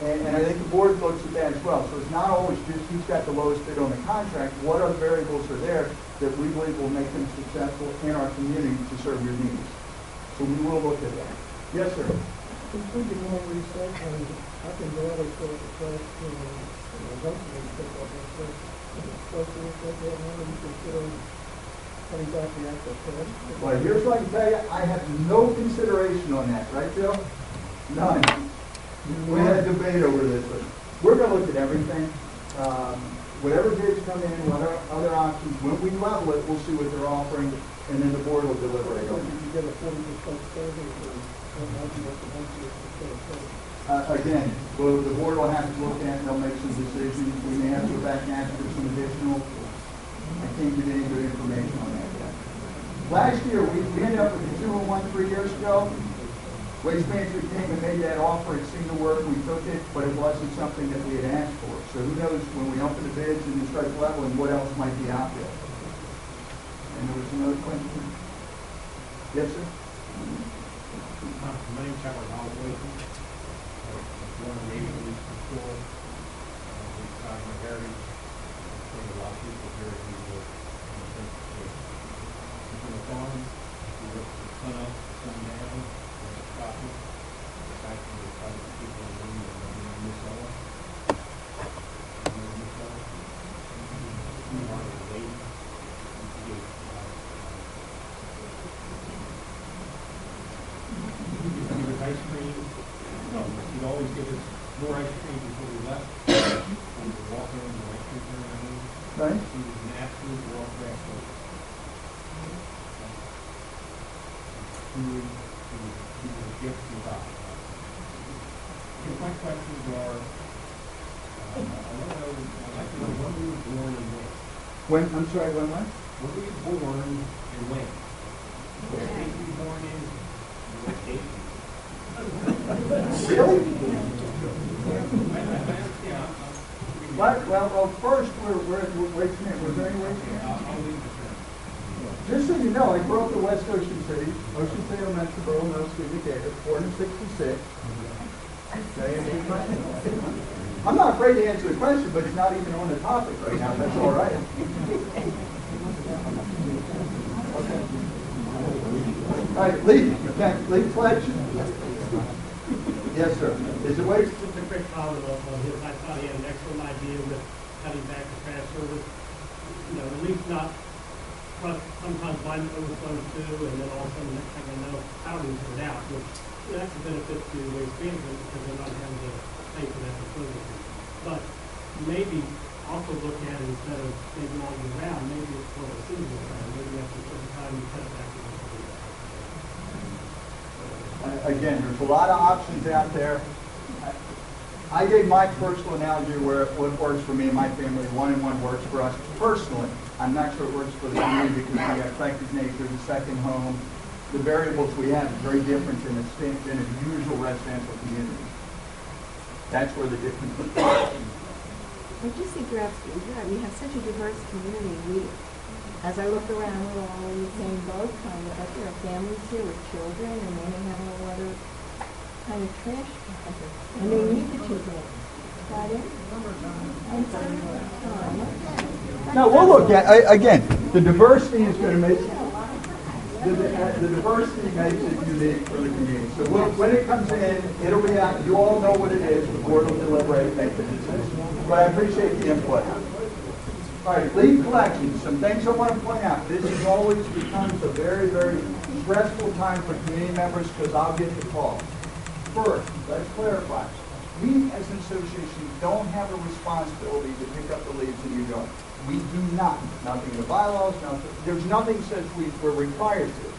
[SPEAKER 1] And I think the board looks at that as well. So it's not always just who's got the lowest bid on the contract. What other variables are there that we believe will make them successful in our community to serve your needs? So we will look at that. Yes, sir.
[SPEAKER 8] Including more research, I can barely sort of request to eventually pick up and say, especially if they have money to consider coming back the actual cost.
[SPEAKER 1] Well, here's what I can tell you. I have no consideration on that, right, Bill? None. We had a debate over this, but we're going to look at everything. Whatever bids come in, whatever other options, when we level it, we'll see what they're offering, and then the board will deliberate on it.
[SPEAKER 8] You get a 40% savings for
[SPEAKER 1] Again, the board will have to look at it, they'll make some decisions. We may have to go back and ask for some additional. I can't give any good information on that yet. Last year, we ended up with the 201 3 years ago. Waste Management came and made that offer. It seemed to work. We took it, but it wasn't something that we had asked for. So who knows when we open the bids and you start leveling, what else might be out there. And there was another question. Yes, sir?
[SPEAKER 6] My name's Howard Holloway. One of the police before. We've got my heritage. I've seen a lot of people here who work on the farm. We work from sun up to sundown. Coffee. It's actually the type of people in the room that are in this hour. We are the lady. Ice cream. He'd always give us more ice cream before we left. We would walk around the ice cream around.
[SPEAKER 1] Right.
[SPEAKER 6] He was an absolute world class coach. He was a gift from God. My questions are, I'd like to know when we were born and when.
[SPEAKER 1] I'm sorry, when what?
[SPEAKER 6] When were you born and when? What state were you born in? What state?
[SPEAKER 1] Really? Well, first, wait a minute. Was there any way? Just so you know, I grew up in West Ocean City, Ocean City Elementary, Borough Middle School, Decatur, born in '66. I'm not afraid to answer the question, but it's not even on the topic right now. That's all right. Okay. All right, lead collection? Yes, sir. Is it waste?
[SPEAKER 6] Just a quick comment on his, I thought he had an excellent idea with cutting back the trash service. You know, at least not, but sometimes mine overflows too, and then all of a sudden, next thing I know, powders it out, which, you know, that's a benefit to waste management because they're not having to pay for that disposal fee. But maybe also look at it instead of maybe all year round, maybe it's for a seasonal time, maybe after a certain time you cut it back.
[SPEAKER 1] Again, there's a lot of options out there. I gave my personal analogy where what works for me and my family, 1 and 1 works for us. Personally, I'm not sure it works for the community because we have eclectic nature, the second home. The variables we have is very different than a usual residential community. That's where the difference is.
[SPEAKER 9] I just think you're absolutely right. We have such a diverse community. As I look around, we're all in the same boat, kind of, but there are families here with children, and then they have all other kind of trash, and they need the 2 bags. Got it? And so, okay.
[SPEAKER 1] Now, we'll look at, again, the diversity is going to make, the diversity makes it unique for the community. So when it comes in, it'll be out, you all know what it is, the board will deliberate, make the decision. But I appreciate the input. All right, lead collection. Some things I want to point out. This has always becomes a very, very stressful time for community members because I'll get the call. First, let's clarify. We as an association don't have a responsibility to pick up the leaves in your yard. We do not. Nothing in the bylaws, nothing. There's nothing says we're required to.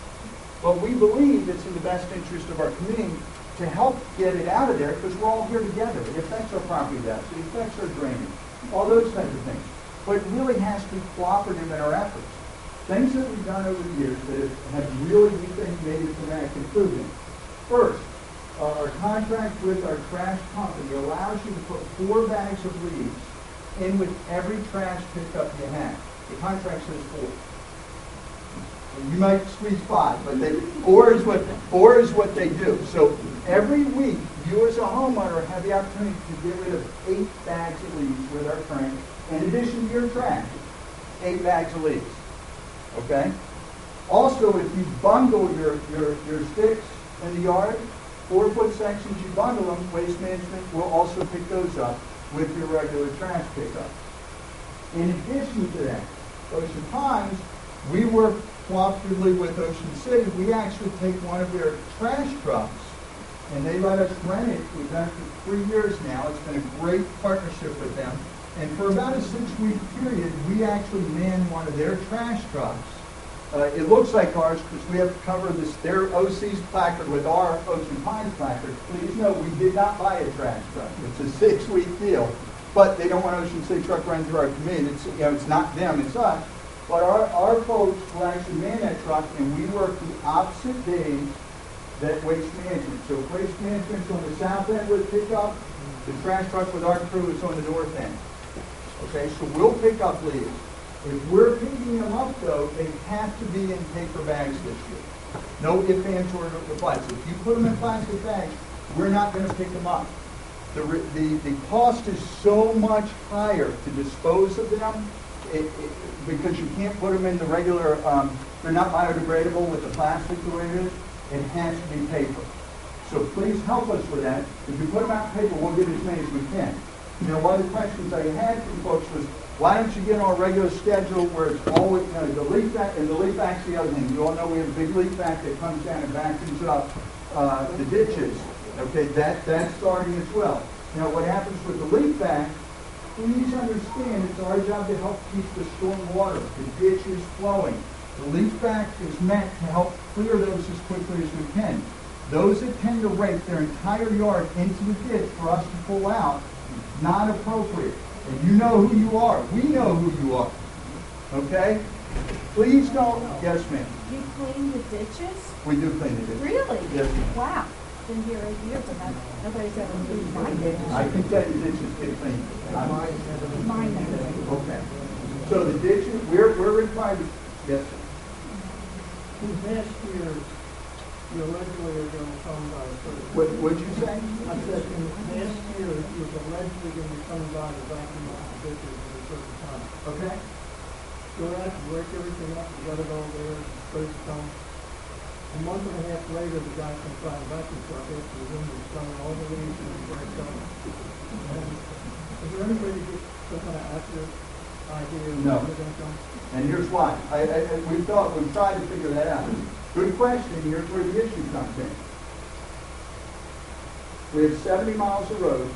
[SPEAKER 1] But we believe it's in the best interest of our community to help get it out of there because we're all here together. It affects our property values. It affects our drainage. All those kinds of things. But it really has to be cooperative in our efforts. Things that we've done over the years that have really, we think, made a dramatic improvement. First, our contract with our trash company allows you to put 4 bags of leaves in with every trash pickup you have. The contract says 4. You might squeeze 5, but 4 is what they do. So every week, you as a homeowner have the opportunity to get rid of 8 bags of leaves with our trash. In addition to your trash, 8 bags of leaves. Okay? Also, if you bundle your sticks in the yard, 4-foot sections, you bundle them, Waste Management will also pick those up with your regular trash pickup. In addition to that, Ocean Pines, we work cooperatively with Ocean City. We actually take one of their trash trucks, and they let us rent it. We've done it for 3 years now. It's been a great partnership with them. And for about a 6-week period, we actually man one of their trash trucks. It looks like ours because we have to cover their OC's placard with our Ocean Pines placard. Please know we did not buy a trash truck. It's a 6-week deal. But they don't want Ocean City truck running through our community. It's not them, it's us. But our folks will actually man that truck, and we work the opposite days that Waste Management. So if Waste Management's on the south end with pickup, the trash truck with our crew is on the north end. Okay, so we'll pick up leaves. If we're picking them up, though, they have to be in paper bags this year. No ifs, ands, or buts. If you put them in plastic bags, we're not going to pick them up. The cost is so much higher to dispose of them because you can't put them in the regular, they're not biodegradable with the plastic the way it is. It has to be paper. So please help us with that. If you put them out in paper, we'll get as many as we can. One of the questions I had from folks was, why don't you get on a regular schedule where it's always, the leaf back, and the leaf back's the other thing. You all know we have a big leaf back that comes down and vacuums up the ditches. Okay, that's starting as well. Now, what happens with the leaf back, please understand it's our job to help keep the storm water, the ditches flowing. The leaf back is meant to help clear those as quickly as we can. Those that tend to rake their entire yard into the ditch for us to pull out, not appropriate. And you know who you are. We know who you are. Okay? Please don't. Yes, ma'am.
[SPEAKER 2] You clean the ditches?
[SPEAKER 1] We do clean the ditches.
[SPEAKER 2] Really?
[SPEAKER 1] Yes, ma'am.
[SPEAKER 2] Wow. Been here 8 years and nobody's ever cleaned my ditches.
[SPEAKER 1] I can tell you ditches get cleaned.
[SPEAKER 2] Mine never.
[SPEAKER 1] Okay. So the ditches, we're required to, yes, sir.
[SPEAKER 8] In past years, you allegedly are going to come by a certain.
[SPEAKER 1] What'd you say?
[SPEAKER 8] I said, in past years, you was allegedly going to be coming by to vacuum up the ditches at a certain time.
[SPEAKER 1] Okay.
[SPEAKER 8] Go out, break everything up, let it all there, it's supposed to come. A month and a half later, the guy comes by the vacuum truck after the wind was blowing all the leaves and it breaks up. And is there any way to get some kind of accurate idea of
[SPEAKER 1] No.
[SPEAKER 8] when they're gonna come?
[SPEAKER 1] And here's why. We've tried to figure that out. Good question. Here's where the issue comes in. We have 70 miles of roads,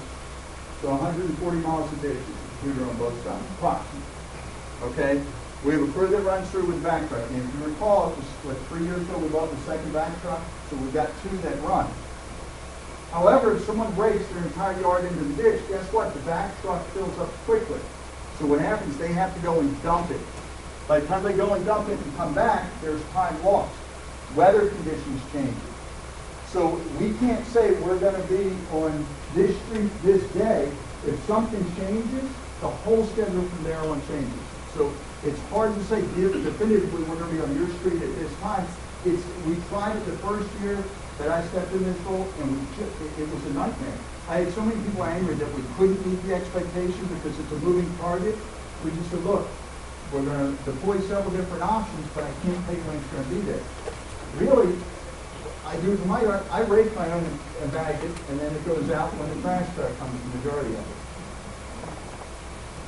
[SPEAKER 1] so 140 miles of ditches, here on both sides, approximately. Okay? We have a crew that runs through with back truck. And if you recall, it was, 3 years ago we bought the second back truck, so we've got 2 that run. However, if someone breaks their entire yard into the ditch, guess what? The back truck fills up quickly. So what happens, they have to go and dump it. By the time they go and dump it and come back, there's time lost. Weather conditions change. So we can't say we're going to be on this street this day. If something changes, the whole schedule from there on changes. So it's hard to say definitively we're going to be on your street at this time. We tried it the first year that I stepped in this role, and it was a nightmare. I had so many people angry that we couldn't meet the expectation because it's a moving target. We just said, look, we're going to deploy several different options, but I can't tell you when it's going to be there. Really, I do it for my yard. I rake my own and bag it, and then it goes out when the trash truck comes, the majority of it.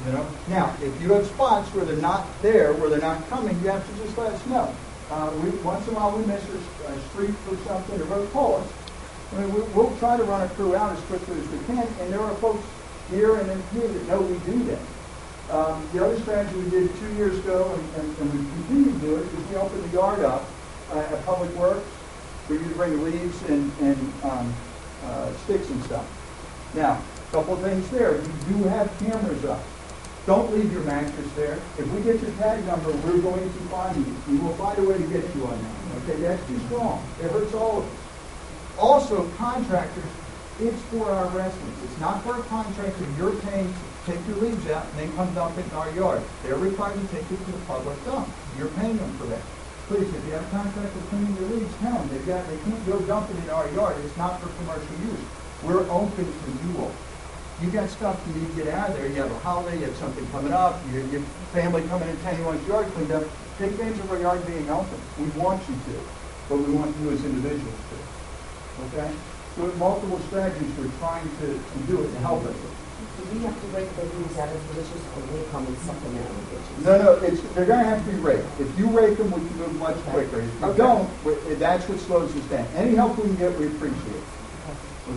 [SPEAKER 1] You know? Now, if you have spots where they're not there, where they're not coming, you have to just let us know. Once in a while we miss a street or something, or road, call us. I mean, we'll try to run a crew out as quickly as we can, and there are folks here and in here that know we do that. The other strategy we did 2 years ago, and we continue to do it, is we open the yard up at Public Works. We need to bring leaves and sticks and stuff. Now, a couple of things there. We do have cameras up. Don't leave your mattress there. If we get your tag number, we're going to find you. We will find a way to get you on that. Okay, that's too strong. It hurts all of us. Also, contractors, it's for our residents. It's not for a contractor. You're paying to take your leaves out and then come dump it in our yard. They're required to take it to the public dump. You're paying them for that. Please, if you have a contractor cleaning your leaves, tell them they can't go dump it in our yard. It's not for commercial use. We're open to you all. You got stuff you need to get out of there. You have a holiday, you have something coming up, your family coming in town, you want your yard cleaned up. Take advantage of our yard being open. We want you to, but we want you as individuals to. Okay? So with multiple strategies, we're trying to do it to help us.
[SPEAKER 7] Do we have to rake the leaves out of the ditches, or will they come and suck them out of the ditches?
[SPEAKER 1] No, they're going to have to be raked. If you rake them, we can move much quicker. If you don't, that's what slows us down. Any help we can get, we appreciate.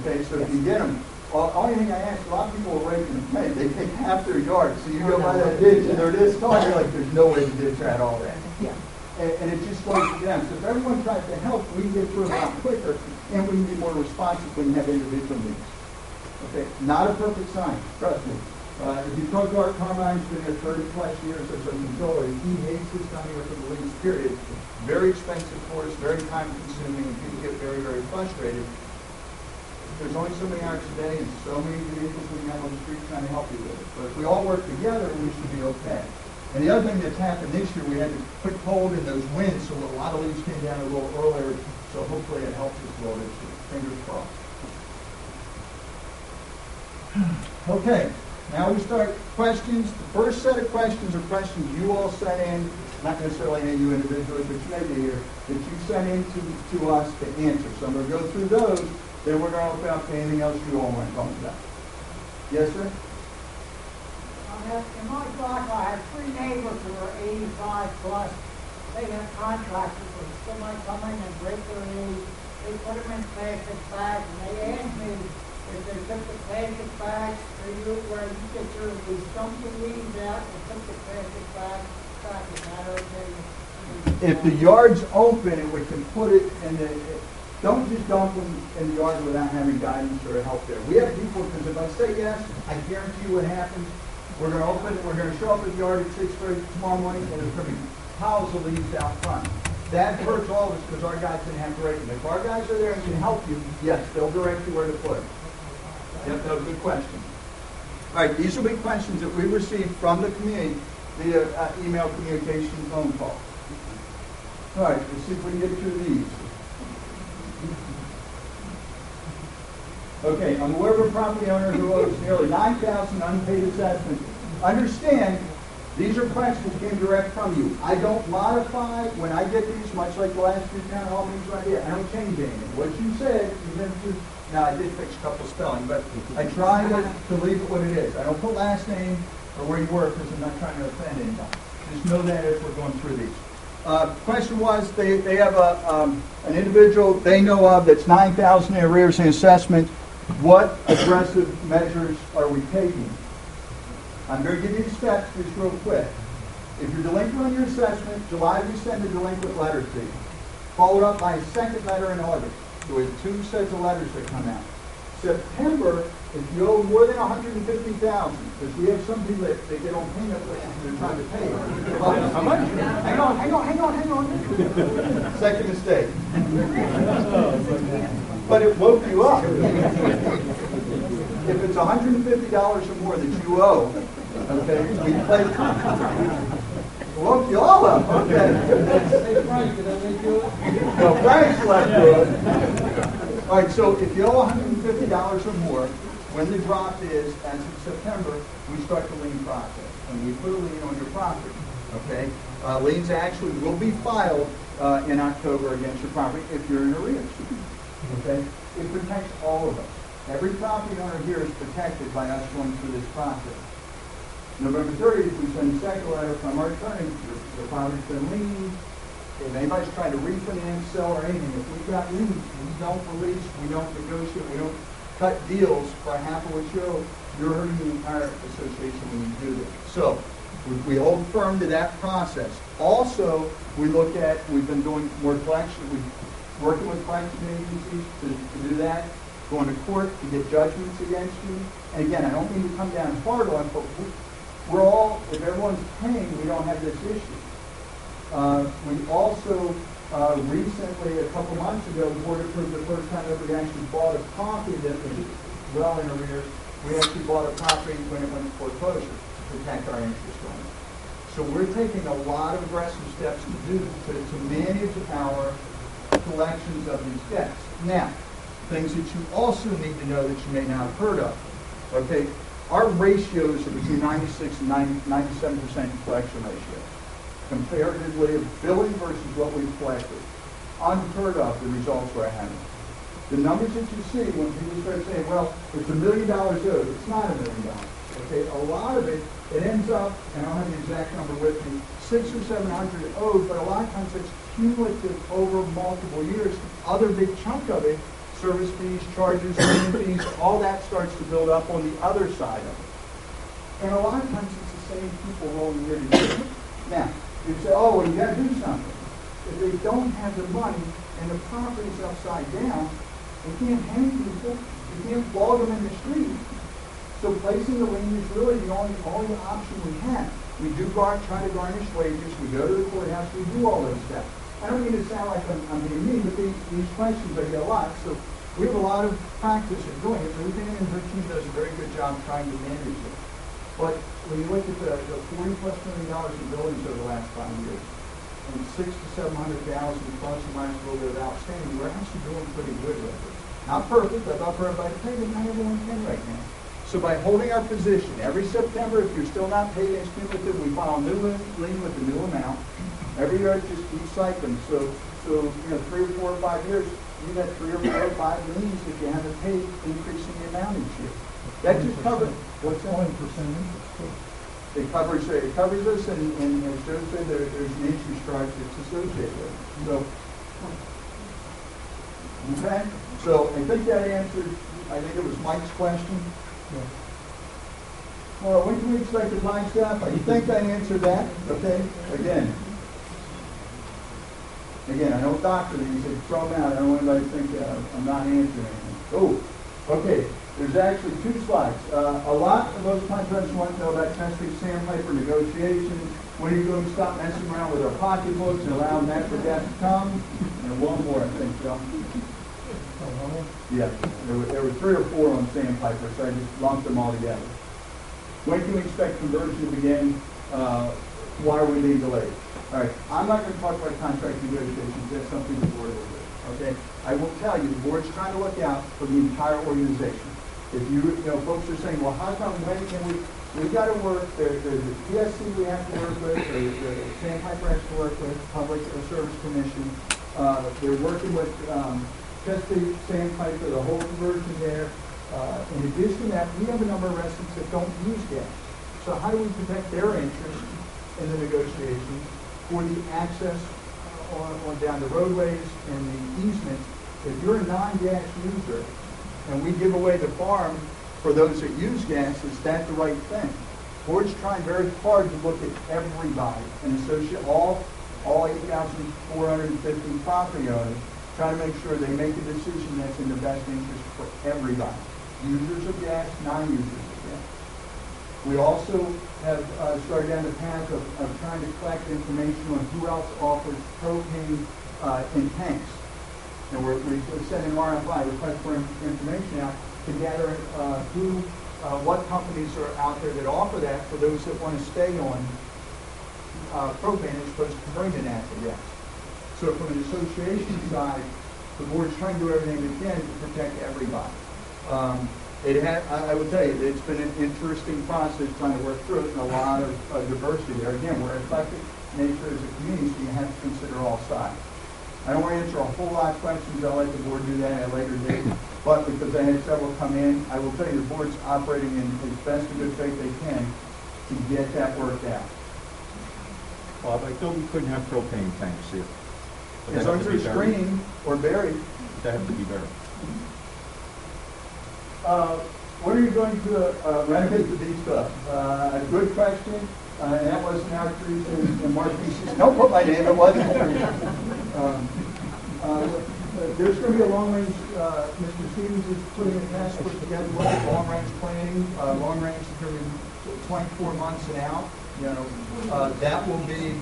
[SPEAKER 1] Okay, so if you get them, only thing I ask, a lot of people are raking them. Hey, they take half their yard, so you go by that ditch and they're this tall, you're like, there's no way to ditch at all that.
[SPEAKER 7] Yeah.
[SPEAKER 1] And it just slows you down. So if everyone tries to help, we can get through it a lot quicker, and we can be more responsive when you have individual needs. Okay, not a perfect science, trust me. If you talk to Art Carmine's been there 30 plus years as a controller, he hates his time here for the leaves, period. Very expensive for us, very time consuming, and people get very, very frustrated. There's only so many hours a day and so many vehicles we have on the street trying to help you with it. But if we all work together, we should be okay. And the other thing that's happened this year, we had to put cold in those winds, so a lot of leaves came down a little earlier, so hopefully it helps us a little bit. Fingers crossed. Okay, now we start questions. The first set of questions are questions you all sent in, not necessarily any of you individually, but you may be here, that you sent in to us to answer. So I'm going to go through those, then we're going to open up to anything else you all want to talk about. Yes, sir?
[SPEAKER 10] In my block, I have 3 neighbors who are 85 plus. They have contractors when somebody come in and break their leaves. They put them in plastic bags, and they ask me if they took the plastic bags, or you where you get your leaves, dump the leaves out and put the plastic bags back. Is that okay?
[SPEAKER 1] If the yard's open and we can put it in the, don't just dump them in the yard without having guidance or help there. We have people, because if I say yes, I guarantee you what happens. We're going to open it, we're going to show up at the yard at 6:30 tomorrow morning, and there's going to be piles of leaves out front. That hurts all of us because our guys didn't have to rake them. If our guys are there and can help you, yes, they'll direct you where to put it. Yep, that was a good question. All right, these will be questions that we received from the community via email communication, phone call. All right, let's see if we can get through these. Okay, I'm aware of a property owner who owes nearly $9,000 unpaid assessment. Understand, These are questions that came direct from you. I don't modify when I get these, much like the last few town hall meetings right here. I don't change anything. What you said, even if you, now I did fix a couple spelling, but I try to leave it what it is. I don't put last name or where you work because I'm not trying to offend anybody. Just know that as we're going through these. Question was, they have an individual they know of that's 9,000 in arrears in assessment. What aggressive measures are we taking? I'm going to give you the steps just real quick. If you're delinquent on your assessment, July we send a delinquent letter to you, followed up by a second letter in August. So we have 2 sets of letters that come out. September, if you owe more than $150,000, because we have some people that they get on payment plans and they're trying to pay. How much? Hang on. Second mistake. But it woke you up. If it's $150 or more that you owe, okay, we play. It woke you all up, okay.
[SPEAKER 8] Hey, Frank, did I make you?
[SPEAKER 1] Well, Frank's left good. All right, so if you owe $150 or more, when the drop is, as of September, we start the lien process. And we put a lien on your property, okay? Liens actually will be filed in October against your property if you're in arrears, okay? It protects all of us. Every property owner here is protected by us going through this process. November 30th, we send a second letter from our attorney. The property's been liened. If anybody's trying to refinance, sell, or anything, if we've got liens, we don't release, we don't negotiate, we don't cut deals for half of what you owe. You're hurting the entire association when you do this. So we hold firm to that process. Also, we look at, we've been doing more collection. We're working with collection agencies to do that. Going to court to get judgments against you. And again, I don't mean to come down hard on, but we're all, if everyone's paying, we don't have this issue. We also recently, a couple months ago, the board approved the first time that we actually bought a property that was well in arrears. We actually bought a property when it went to foreclosure to protect our interest on it. So we're taking a lot of aggressive steps to manage our collections of these debts. Now, things that you also need to know that you may not have heard of. Okay, our ratios are between 96 and 97% collection ratio. Comparatively of billing versus what we've collected. Unheard of the results we're having. The numbers that you see when people start saying, well, it's $1 million owed, it's not $1 million. Okay, a lot of it ends up, and I don't have the exact number with me, 600 or 700 owed, but a lot of times it's cumulative over multiple years. The other big chunk of it, service fees, charges, lien fees, all that starts to build up on the other side of it. And a lot of times it's the same people rolling year to year. Now, you say, oh, well, you got to do something. If they don't have the money and the property's upside down, you can't hang people, you can't flog them in the street. So placing the lien is really the only option we have. We do try to garnish wages, we go to the courthouse, we do all those steps. I don't mean to sound like I'm being mean, but these questions I get a lot. So we have a lot of practice in doing it. Lieutenant and her team does a very good job trying to manage it. But when you look at the $40+ million in billings over the last 5 years, and 600 to 700,000 plus or minus a little bit of outstanding, we're actually doing pretty good with it. Not perfect, I'm not for everybody to pay, but not everyone can right now. So by holding our position, every September, if you're still not paid as cumulative, we file a new lien with a new amount. Every year it just keeps cycling. So 3 or 4 or 5 years, you got 3 or 4 or 5 liens if you haven't paid, increasing the amount each year. That just covers what's 20% interest. It covers us, and as Joe said, there's an interest charge that's associated with it. So, okay. So I think that answered. I think it was Mike's question. Yeah. Well, when can we expect the blind staff? I think I answered that. Okay. Again, I don't doctor these. They throw them out. I don't want anybody to think I'm not answering anything. Oh, okay. There's actually 2 slides. A lot of those contractors want to know about testing sandpaper negotiations. When are you going to stop messing around with our pocketbooks and allow natural gas to come? And one more, I think, Joe. Yeah, there were 3 or 4 on sandpaper, so I just lumped them all together. When can we expect conversion to begin? Why are we being delayed? All right, I'm not going to talk about contract negotiations. That's something the board will do. Okay, I will tell you, the board's trying to look out for the entire organization. If folks are saying, well, how come, when can we we gotta work, there's a PSC we have to work with, there's the Sandpiper has to work with, Public Service Commission. They're working with, Chesapeake, Sandpiper, the whole conversion there. In addition to that, we have a number of residents that don't use gas. So how do we protect their interest in the negotiations for the access on down the roadways and the easements? If you're a non-gas user and we give away the farm for those that use gas, is that the right thing? Board's trying very hard to look at everybody and associate all 8,450 property owners, trying to make sure they make a decision that's in the best interest for everybody. Users of gas, non-users of gas. We also have started down the path of trying to collect information on who else offers propane in tanks. And we're sending an RFI, request for information out, to gather what companies are out there that offer that for those that want to stay on propane as opposed to converting to natural gas. So from an association side, the board's trying to do everything it can to protect everybody. I would tell you, it's been an interesting process trying to work through it, and a lot of diversity there. Again, we're eclectic nature as a community, so you have to consider all sides. I don't want to answer a whole lot of questions. I'll let the board do that at a later date. But because I had several come in, I will tell you the board's operating in as best of good faith they can to get that worked out.
[SPEAKER 11] Bob, I thought we couldn't have propane tanks here.
[SPEAKER 1] As long as they're screened or buried.
[SPEAKER 11] They have to be buried.
[SPEAKER 1] When are you going to renovate the beach club? A good question. And that wasn't our trees and Mark Beasley. Don't put my name, it wasn't. There's going to be a long range, Mr. Stevens is putting a task force together with long range planning. Long range is going to be 24 months and out. You know, that will be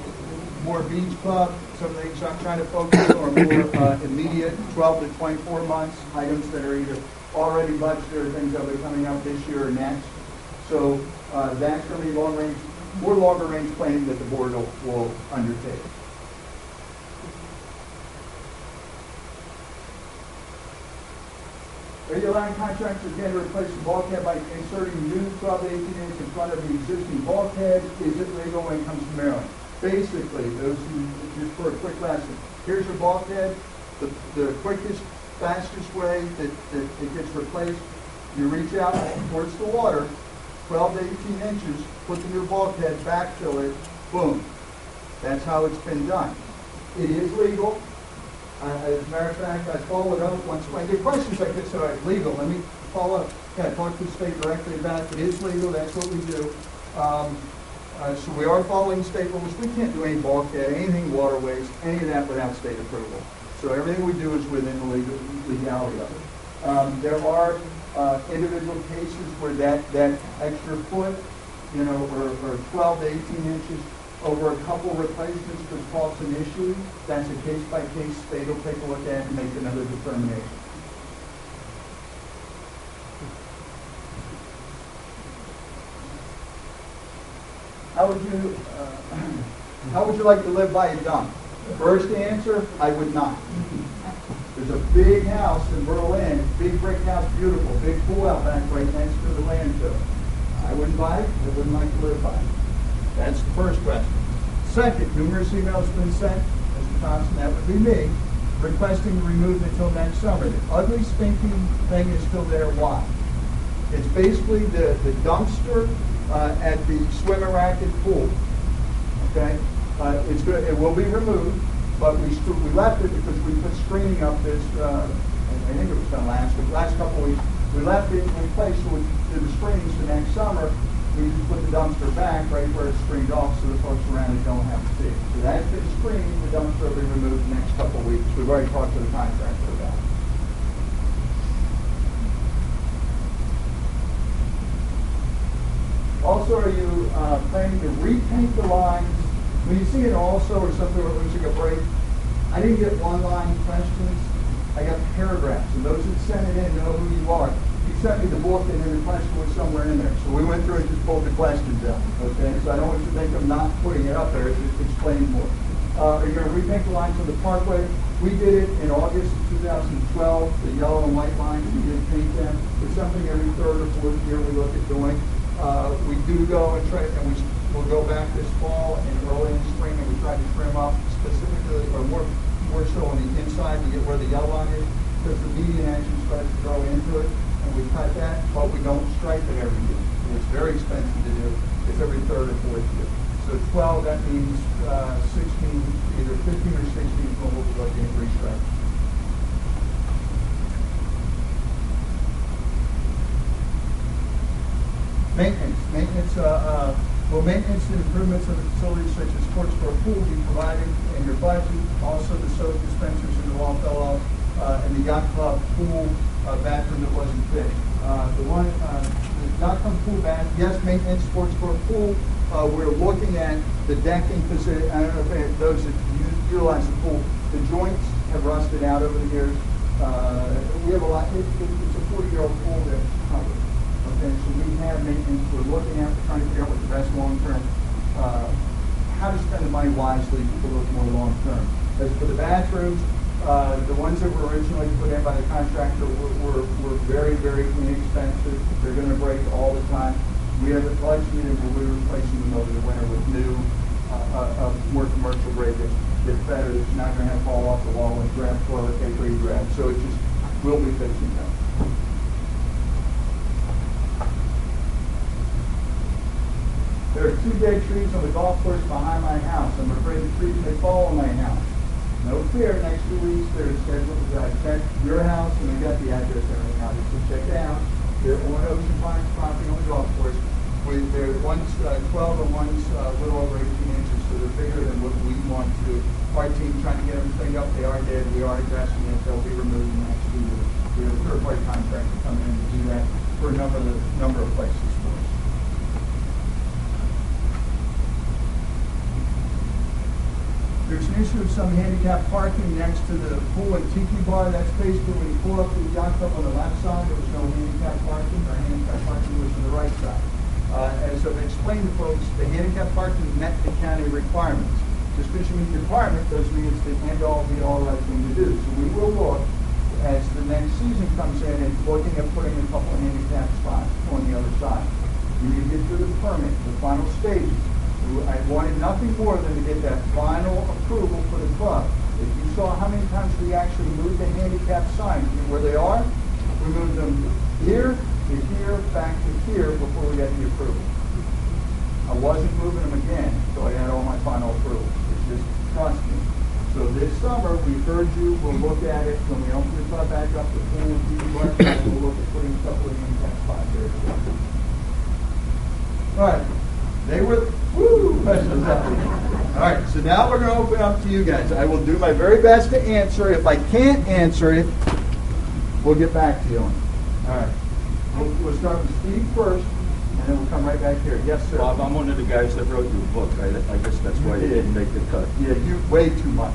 [SPEAKER 1] more beach club. Some things I'm trying to focus on are more immediate, 12 to 24 months, items that are either already budgeted or things that will be coming out this year or next. So that's going to be long range, more longer range planning that the board will undertake. Radio line contractors again to replace the bulkhead by inserting new 12 to 18 inch in front of the existing bulkhead. Is it legal when it comes to Maryland? Basically, those who, just for a quick lesson, here's your bulkhead. The quickest, fastest way that it gets replaced, you reach out towards the water, 12 to 18 inches, put the new bulkhead, backfill it, boom. That's how it's been done. It is legal. As a matter of fact, I followed up once. When I get questions like this, so it's legal. Let me follow up. Yeah, talk to the state directly about it. It is legal. That's what we do. So we are following state rules. We can't do any bulkhead, anything waterways, any of that without state approval. So everything we do is within the legality of it. There are individual cases where that extra foot, you know, or 12 to 18 inches over a couple replacements could cause an issue. That's a case-by-case. State will take a look at it and make another determination. How would you like to live by a dump? First answer, I would not. There's a big house in Berlin, big brick house, beautiful, big pool out back right next to the landfill. I wouldn't buy it. I wouldn't like to live by it. That's the first question. Second, numerous emails have been sent, Mr. Thompson, that would be me, requesting to remove it until next summer. The ugly, stinking thing is still there. Why? It's basically the dumpster at the swim and racket pool. Okay? It's good. It will be removed, but we left it because we put screening up this, I think it was done last couple of weeks. We left it in place so we did the screening, so next summer we just put the dumpster back right where it's screened off so the folks around it don't have to see it. So that's been screened. The dumpster will be removed the next couple of weeks. We've already talked to the contractor about it. Also, are you planning to repaint the lines? When you see it also or something where it looks like a break, I didn't get one-line questions. I got paragraphs, and those that sent it in know who you are. You sent me the book, and then the question was somewhere in there. So we went through and just pulled the questions out. Okay, so I don't want you to think I'm not putting it up there. It's just explaining more. Are you going to repaint the lines on the Parkway? We did it in August of 2012. The yellow and white lines, we did paint them. It's something every third or fourth year we look at doing. We do go and try, and we'll go back this fall and early in spring, and we try to trim up specifically, or more so on the inside to get where the yellow line is, because the median actually starts to grow into it, and we cut that, but we don't stripe it every year. It's very expensive to do. It's every third or fourth year. So 12, that means 16, either 15 or 16 is when we'll be looking at restripe. Maintenance, maintenance and improvements of the facilities such as courts for a pool be provided in your budget. Also the soap dispensers in the Longfellow and the yacht club pool bathroom that wasn't fixed. The yacht club pool bath, yes, maintenance, sports for a pool. We're looking at the decking facility. I don't know if those that utilize the pool, the joints have rusted out over the years. We have a lot, it's a 40-year-old pool that's covered. Okay, so we have maintenance, we're looking at, trying to figure out what the best long-term, how to spend the money wisely to look more long-term. As for the bathrooms, the ones that were originally put in by the contractor were very, very inexpensive. They're going to break all the time. We have a budget and we're replacing them over the winter with new, more commercial grade that's better, that's not going to have fall off the wall and grab toilet paper you grab. So it just, we'll be fixing them. There are 2 dead trees on the golf course behind my house. I'm afraid the trees may fall on my house. No fear, next 2 weeks they're scheduled to check your house, and I got the address and everything out. So check it out. They're on Ocean Pines property on the golf course. One's 12 and one's a little over 18 inches, so they're bigger than what we want to. Our team trying to get them cleaned up. They are dead. We are addressing it. They'll be removed in the next 2 years. We have a third-party contractor coming in to do that for a number of places for us. There's an issue of some handicap parking next to the pool and tiki bar. That's basically when you pull up to the yacht club on the left side, there was no handicap parking. Our handicap parking was on the right side. As I've explained to folks, the handicap parking met the county requirements. Just because you meet the requirement doesn't mean it's the end-all be-all right thing to do. So we will look, as the next season comes in, and looking at putting a couple of handicap spots on the other side. You need to get through the permit, the final stages. I wanted nothing more than to get that final approval for the club. If you saw how many times we actually moved the handicap signs where they are, we moved them here to here, back to here before we got the approval. I wasn't moving them again until I had all my final approvals. It's just trust me. So this summer, we heard you. We'll look at it when we open the club back up. The pool will be we'll look at putting a couple of handicap spots there. All right. They were, woo! All right, so now we're going to open up to you guys. I will do my very best to answer. If I can't answer it, we'll get back to you on it. All right. We'll start with Steve first, and then we'll come right back here. Yes, sir.
[SPEAKER 11] Bob, I'm one of the guys that wrote you a book. I guess that's why you didn't make the cut.
[SPEAKER 1] Yeah, you way too much.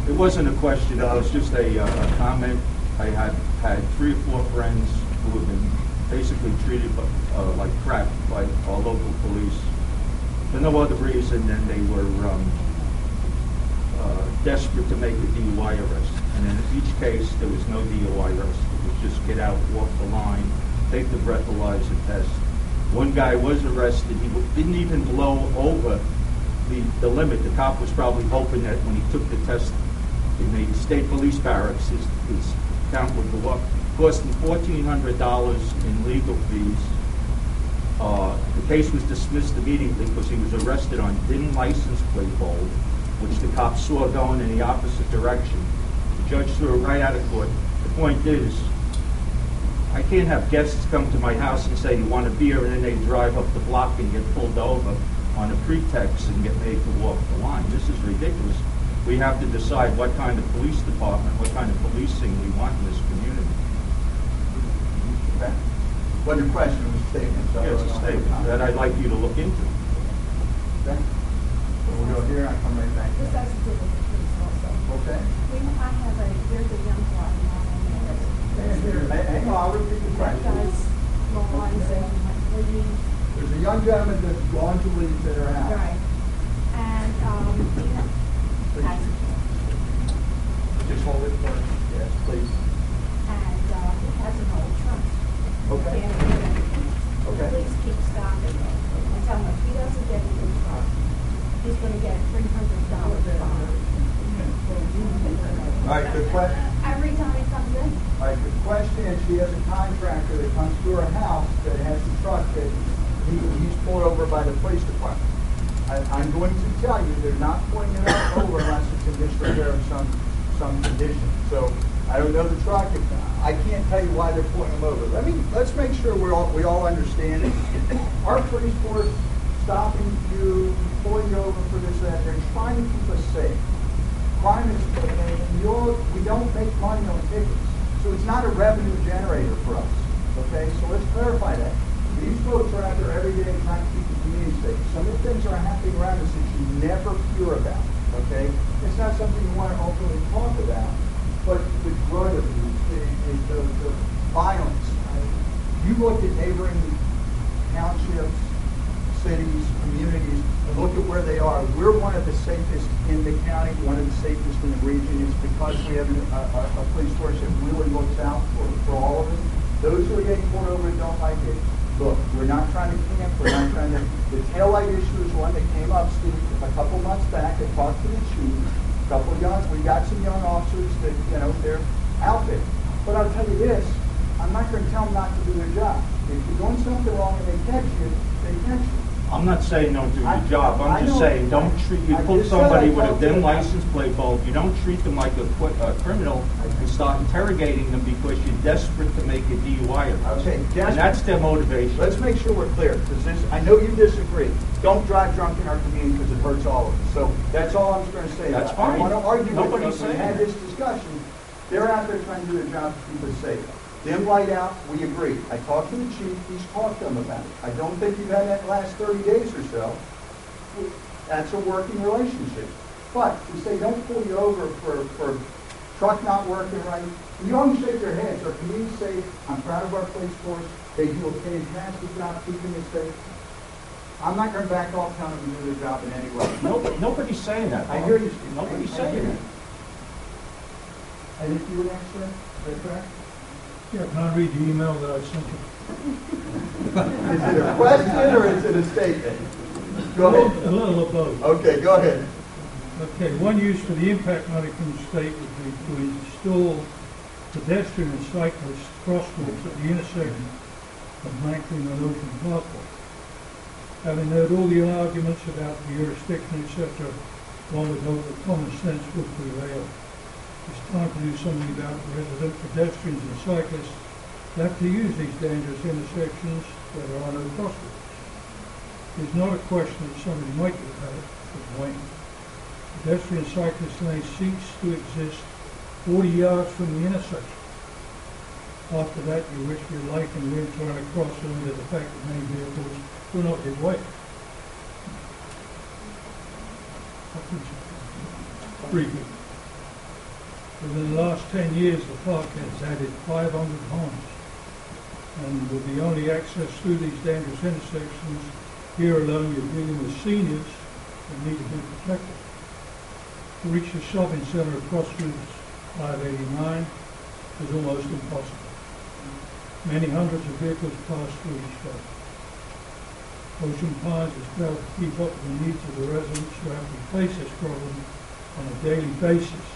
[SPEAKER 11] It wasn't a question. It was just a comment. I had 3 or 4 friends who have been basically treated like crap by our local police for no other reason than they were desperate to make a DUI arrest. And in each case, there was no DUI arrest. It was just get out, walk the line, take the breathalyzer test. One guy was arrested. He didn't even blow over the limit. The cop was probably hoping that when he took the test in the state police barracks, his count would go up. Cost him $1,400 in legal fees. The case was dismissed immediately because he was arrested on DIN license plate hold, which the cops saw going in the opposite direction. The judge threw it right out of court. The point is, I can't have guests come to my house and say, you want a beer, and then they drive up the block and get pulled over on a pretext and get made to walk the line. This is ridiculous. We have to decide what kind of police department, what kind of policing we want in this community.
[SPEAKER 1] Okay. Wasn't a question, it was a statement. So
[SPEAKER 11] yeah, it's a statement that I'd like you to look into.
[SPEAKER 1] Okay. So we'll go here, I come right back.
[SPEAKER 2] This has to do with the police also.
[SPEAKER 1] Okay.
[SPEAKER 2] There's a young boy
[SPEAKER 1] Hang on, I'll repeat the
[SPEAKER 2] that
[SPEAKER 1] question.
[SPEAKER 2] does lawns and leaving.
[SPEAKER 1] There's a young gentleman that's gone to leave to their house.
[SPEAKER 2] Right. And he has a
[SPEAKER 1] Just hold it for us. Yes, please.
[SPEAKER 2] and he has an old trunk.
[SPEAKER 1] Okay.
[SPEAKER 2] And
[SPEAKER 1] Okay.
[SPEAKER 2] the police keep
[SPEAKER 1] The que-
[SPEAKER 2] Every time he comes in.
[SPEAKER 1] All right, the question is, she has a contractor that comes to her house that has a truck that he's pulled over by the police department. I'm going to tell you, they're not pulling it over unless it's in disrepair of some condition. So I don't know the truck. I can't tell you why they're pulling them over. Let's make sure we all understand it. Our police force stopping you, pulling you over for this, that, they're trying to keep us safe. Crime is, we don't make money on tickets. So it's not a revenue generator for us. Okay, so let's clarify that. These folks are out there every day trying to keep the community safe. Some of the things that are happening around us that you never hear about. Okay, it's not something you want to openly talk about, but the drug abuse, the violence. You look at neighboring townships, cities, communities, and look at where they are. We're one of the safest in the county, one of the safest in the region. It's because we have a police force that really looks out for all of them. Those who are getting pulled over and don't like it, look, we're not trying to camp, we're not trying to, the taillight issue is one that came up, Steve, a couple months back. I talked to the chief, we got some young officers that, they're out there. But I'll tell you this, I'm not going to tell them not to do their job. If you're doing something wrong and they catch you, they catch you.
[SPEAKER 11] I'm not saying don't do your job, I'm just saying, don't treat, you
[SPEAKER 1] I
[SPEAKER 11] pull
[SPEAKER 1] just said
[SPEAKER 11] somebody
[SPEAKER 1] I
[SPEAKER 11] with a
[SPEAKER 1] talked to
[SPEAKER 11] dim
[SPEAKER 1] them.
[SPEAKER 11] license plate bulb, you don't treat them like a criminal and start interrogating them because you're desperate to make a DUI arrest.
[SPEAKER 1] Okay,
[SPEAKER 11] And that's their motivation.
[SPEAKER 1] Let's make sure we're clear, because I know you disagree. Don't drive drunk in our community because it hurts all of us. So that's all I'm going to say.
[SPEAKER 11] That's
[SPEAKER 1] I
[SPEAKER 11] fine.
[SPEAKER 1] want to argue
[SPEAKER 11] Nobody's
[SPEAKER 1] with you. We
[SPEAKER 11] saying
[SPEAKER 1] had
[SPEAKER 11] that.
[SPEAKER 1] this discussion. They're out there trying to do their job to keep us safe. Dim light out, we agree. I talked to the chief, he's talked to them about it. I don't think you've had that last 30 days or so. That's a working relationship. But to say don't pull you over for truck not working right, you always shake your heads. Our community's safe. I'm proud of our police force. They do a fantastic job keeping us safe. I'm not going to back off telling them to do their job in any way.
[SPEAKER 11] Nobody's saying that.
[SPEAKER 1] I
[SPEAKER 11] Bob.
[SPEAKER 1] hear you, Steve.
[SPEAKER 11] Nobody's
[SPEAKER 1] I
[SPEAKER 11] saying
[SPEAKER 1] hear
[SPEAKER 11] that.
[SPEAKER 1] you. I think you would answer it. Is that correct?
[SPEAKER 3] Yeah, can I read the email that I sent you?
[SPEAKER 1] Is it a question or is it a statement? Go ahead.
[SPEAKER 3] A little of both.
[SPEAKER 1] Okay, go ahead.
[SPEAKER 3] Okay, one use for the impact money from the state would be to install pedestrian and cyclist crosswalks at the intersection of Franklin and Ocean Parkway. Having heard all the arguments about the jurisdiction, etc., one would hope that common sense would prevail. It's time to do something about resident pedestrians and cyclists who have to use these dangerous intersections where there are no crosswalks. It's not a question that somebody might get hurt, but when. Pedestrian cyclist lane cease to exist 40 yards from the intersection. After that, you risk your life and limb trying to cross over the fact that many vehicles will not give way. Briefly. Within the last 10 years, the park has added 500 homes. And with the only access through these dangerous intersections, here alone you're dealing with seniors that need to be protected. To reach the shopping center across Route 589 is almost impossible. Many hundreds of vehicles pass through each day. Ocean Pines is proud to keep up with the needs of the residents who have to face this problem on a daily basis,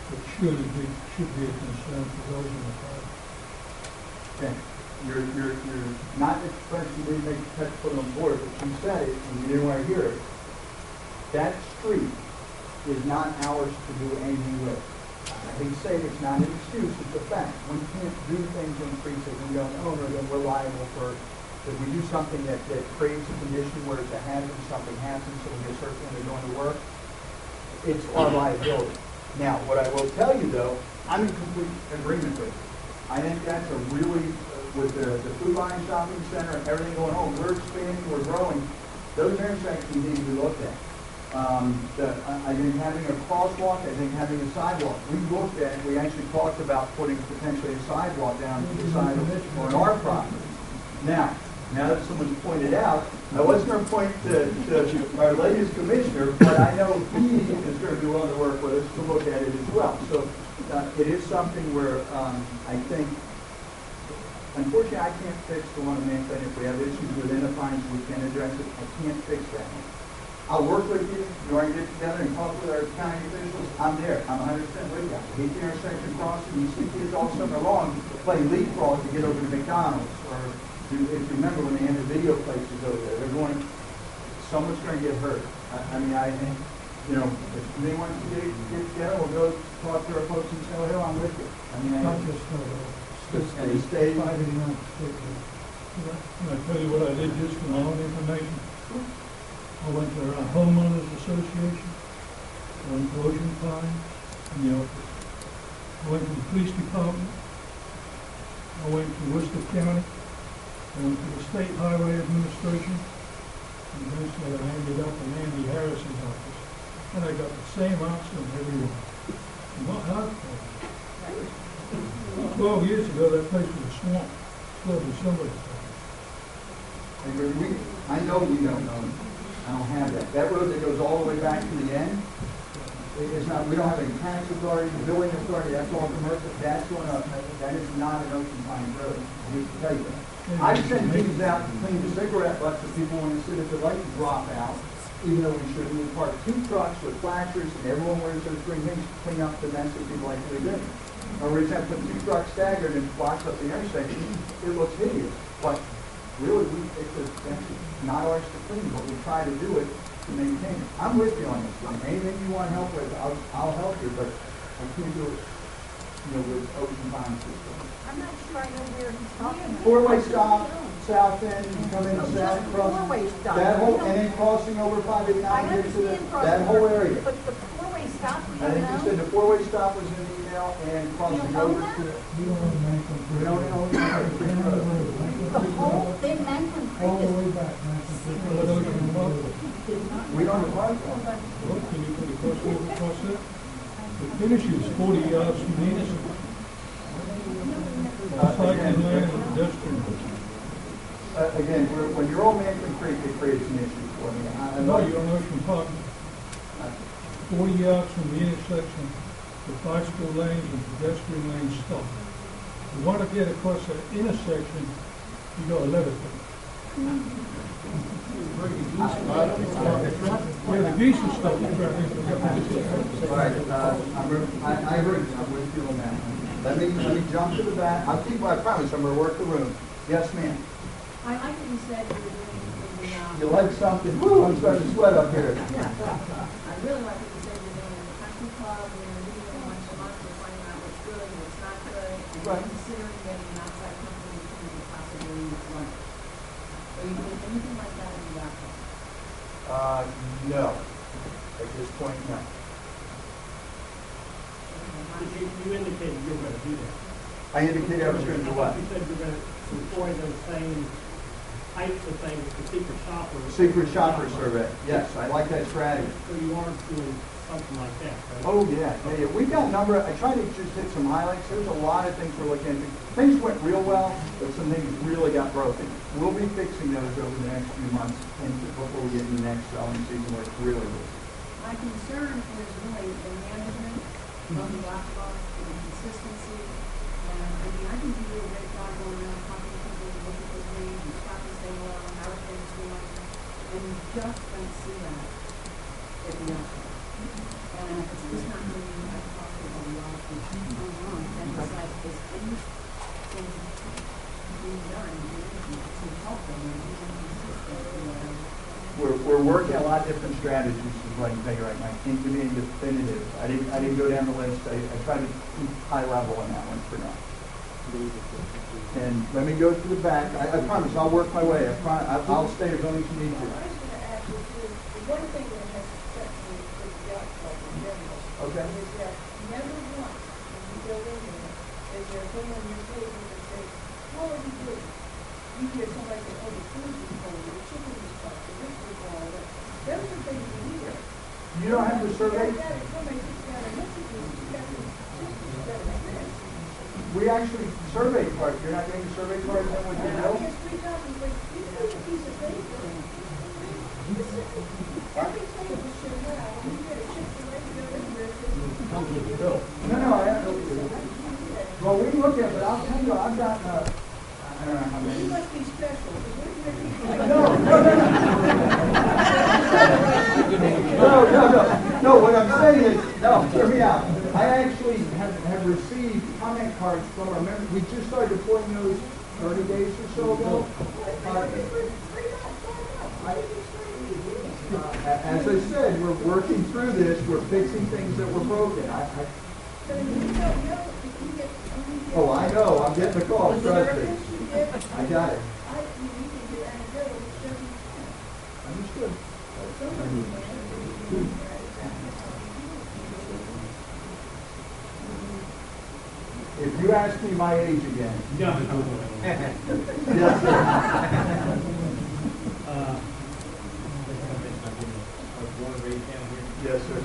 [SPEAKER 3] but surely should be a concern for those in the park.
[SPEAKER 1] Okay. You're not expressing you didn't make the text put on board, but you said it and you didn't want to hear it. That street is not ours to do anything with. I hate to say it, it's not an excuse, it's a fact. We can't do things in streets that we don't own or that we're liable for. If we do something that creates a condition where it's a hazard, something happens, so we get certain when they're going to work, it's our liability. Now, what I will tell you though, I'm in complete agreement with you. I think that's a really, with the Food Lion Shopping Center and everything going on, we're expanding, we're growing. Those intersections need to be looked at. I think having a crosswalk, I think having a sidewalk. We looked at, we actually talked about putting potentially a sidewalk down to the side of it on our property. Now that someone's pointed out, I was going to point to our latest commissioner, but I know he is going to be willing to work with us to look at it as well. So it is something where I think, unfortunately, I can't fix the one in Mankato. If we have issues within the fines, we can address it. I can't fix that one. I'll work with you, you want to get together and talk with our county officials, I'm there, I'm 100% with you. Hate the intersection crossing, you see kids all summer long playing leapfrog to get over to McDonald's, or if you remember when they had the video places over there, they're going, someone's going to get hurt. I mean, you know, if they want to get together, we'll go talk to our folks in Snow Hill, I'm with you. I mean,
[SPEAKER 3] Not just,
[SPEAKER 1] and the state,
[SPEAKER 3] 589 state. Can I tell you what I did just for my own information? I went to our homeowners association, I went to Ocean Pine, in the office. I went to the police department. I went to Worcester County. I went to the State Highway Administration. And eventually I ended up in Andy Harris's office. And I got the same answer from everyone. Not hard. 12 years ago, that place was a swamp. Filled with somebody.
[SPEAKER 1] I know we don't know. I don't have that. That road that goes all the way back to the end, it's not, we don't have a mechanics authority, building authority, that's all commercial, that's going up. That is not an Ocean Pine road. I need to tell you that. I send things out to clean the cigarette butts for people when they sit at the light and drop out, even though we shouldn't. We park 2 trucks with flashers and everyone wears those green things to clean up the mess that people actually do. Or we just put 2 trucks staggered and blocks up the intersection. It looks hideous. But really, that's not ours to clean, but we try to do it to maintain it. I'm with you on this one. Anything you want help with, I'll help you, but I can't do it, with Ocean Pine system.
[SPEAKER 2] I'm not sure I know where he's talking about.
[SPEAKER 1] 4-way stop, south end, you come in south, crossing.
[SPEAKER 2] 4-way stop.
[SPEAKER 1] That whole, and then crossing over 589
[SPEAKER 2] I
[SPEAKER 1] here to the,
[SPEAKER 2] understand crossing.
[SPEAKER 1] that whole area.
[SPEAKER 2] But the 4-way stop, we
[SPEAKER 1] I
[SPEAKER 2] don't
[SPEAKER 1] think you said
[SPEAKER 2] know.
[SPEAKER 1] the 4-way stop was in the email and crossing
[SPEAKER 2] own
[SPEAKER 1] over
[SPEAKER 2] that?
[SPEAKER 1] to.
[SPEAKER 3] We don't own Manson Creek.
[SPEAKER 1] We don't own Manson Creek Road.
[SPEAKER 2] The whole thing, Manson
[SPEAKER 3] All
[SPEAKER 2] Creek
[SPEAKER 3] the
[SPEAKER 2] is.
[SPEAKER 3] way back, Manson Creek. Road.
[SPEAKER 1] We don't apply for it.
[SPEAKER 3] Well, can you put a crossover across there? The finish is 40 yards from the intersection. Cycling lane and pedestrian.
[SPEAKER 1] Again, when you're on Manson Creek, it creates an issue for me.
[SPEAKER 3] No, you're on Ocean Park. 40 yards from the intersection, the bicycle lanes and pedestrian lanes stop. You want to get across that intersection, you got to levitate. Yeah, the geese are stopping traffic.
[SPEAKER 1] All right, I agree, I'm with you on that. Let me jump to the back. I promise I'm gonna work the room. Yes, ma'am.
[SPEAKER 2] I like what you said you were doing in the,
[SPEAKER 1] You like something? Woo, I'm starting to sweat up here.
[SPEAKER 2] I really like what you said you're doing in the country club, and you're meeting once a month, you're finding out what's good and what's not good, and
[SPEAKER 1] Right.
[SPEAKER 2] you're considering getting an outside company to come in and possibly run it. Are you doing anything like that in the outcome?
[SPEAKER 1] No. At this point, no.
[SPEAKER 6] You indicated you were going to do that.
[SPEAKER 1] I indicated I was gonna do what?
[SPEAKER 6] You said you were going to employ those same types of things, the secret shoppers.
[SPEAKER 1] Secret shopper survey. Yes, I like that strategy.
[SPEAKER 6] So you are doing something like that, right?
[SPEAKER 1] Oh, yeah. We've got a number, I tried to just hit some highlights. There's a lot of things we're looking into. Things went real well, but some things really got broken. We'll be fixing those over the next few months and before we get in the next selling season where it's really good.
[SPEAKER 2] My concern is really the management of the black box and the consistency. And I mean, I think you do a great job going around talking to people, looking at those names, and stop and say, well, how are things going? And you just don't see that at the outset. And it's just not really, I've talked to a lot of people and it's like, is anything being done to help them and be consistent or whatever?
[SPEAKER 1] We're working a lot of different strategies, is what I can tell you right now. I can't give you any definitive. I didn't go down the list. I tried to keep high level on that one for now. And let me go to the back. I promise I'll work my way. I'll stay as long as you need to.
[SPEAKER 8] I was gonna ask you, the one thing that has upset me with the yacht club in general
[SPEAKER 1] Okay.
[SPEAKER 8] is that never once, when you go in there, is there a thing on your table that says, how are you doing? You hear somebody say, oh, the food is cold, the chicken is cold, the this is all that. Those are things you hear.
[SPEAKER 1] You don't have the survey?
[SPEAKER 8] Somebody sits down and looks at you, you got to,
[SPEAKER 1] We actually survey cards. You're not getting survey cards in with your bill?
[SPEAKER 8] Yes, 3 times, but you see a piece of paper. Every table should have, when you get a Chick-fil-A bill in there, it says,
[SPEAKER 1] No, I have no. Well, we look at it, but I'll tell you, I've gotten I don't know how many.
[SPEAKER 2] You must be special.
[SPEAKER 1] No, what I'm saying is, no, hear me out. I actually have received comment cards from, remember, we just started deploying those 30 days or so ago. As I said, we're working through this, we're fixing things that were broken. Oh, I know, I'm getting the calls, trust me. I got it. Understood. If you ask me my age again.
[SPEAKER 6] No.
[SPEAKER 1] Yes, sir. Yes, sir.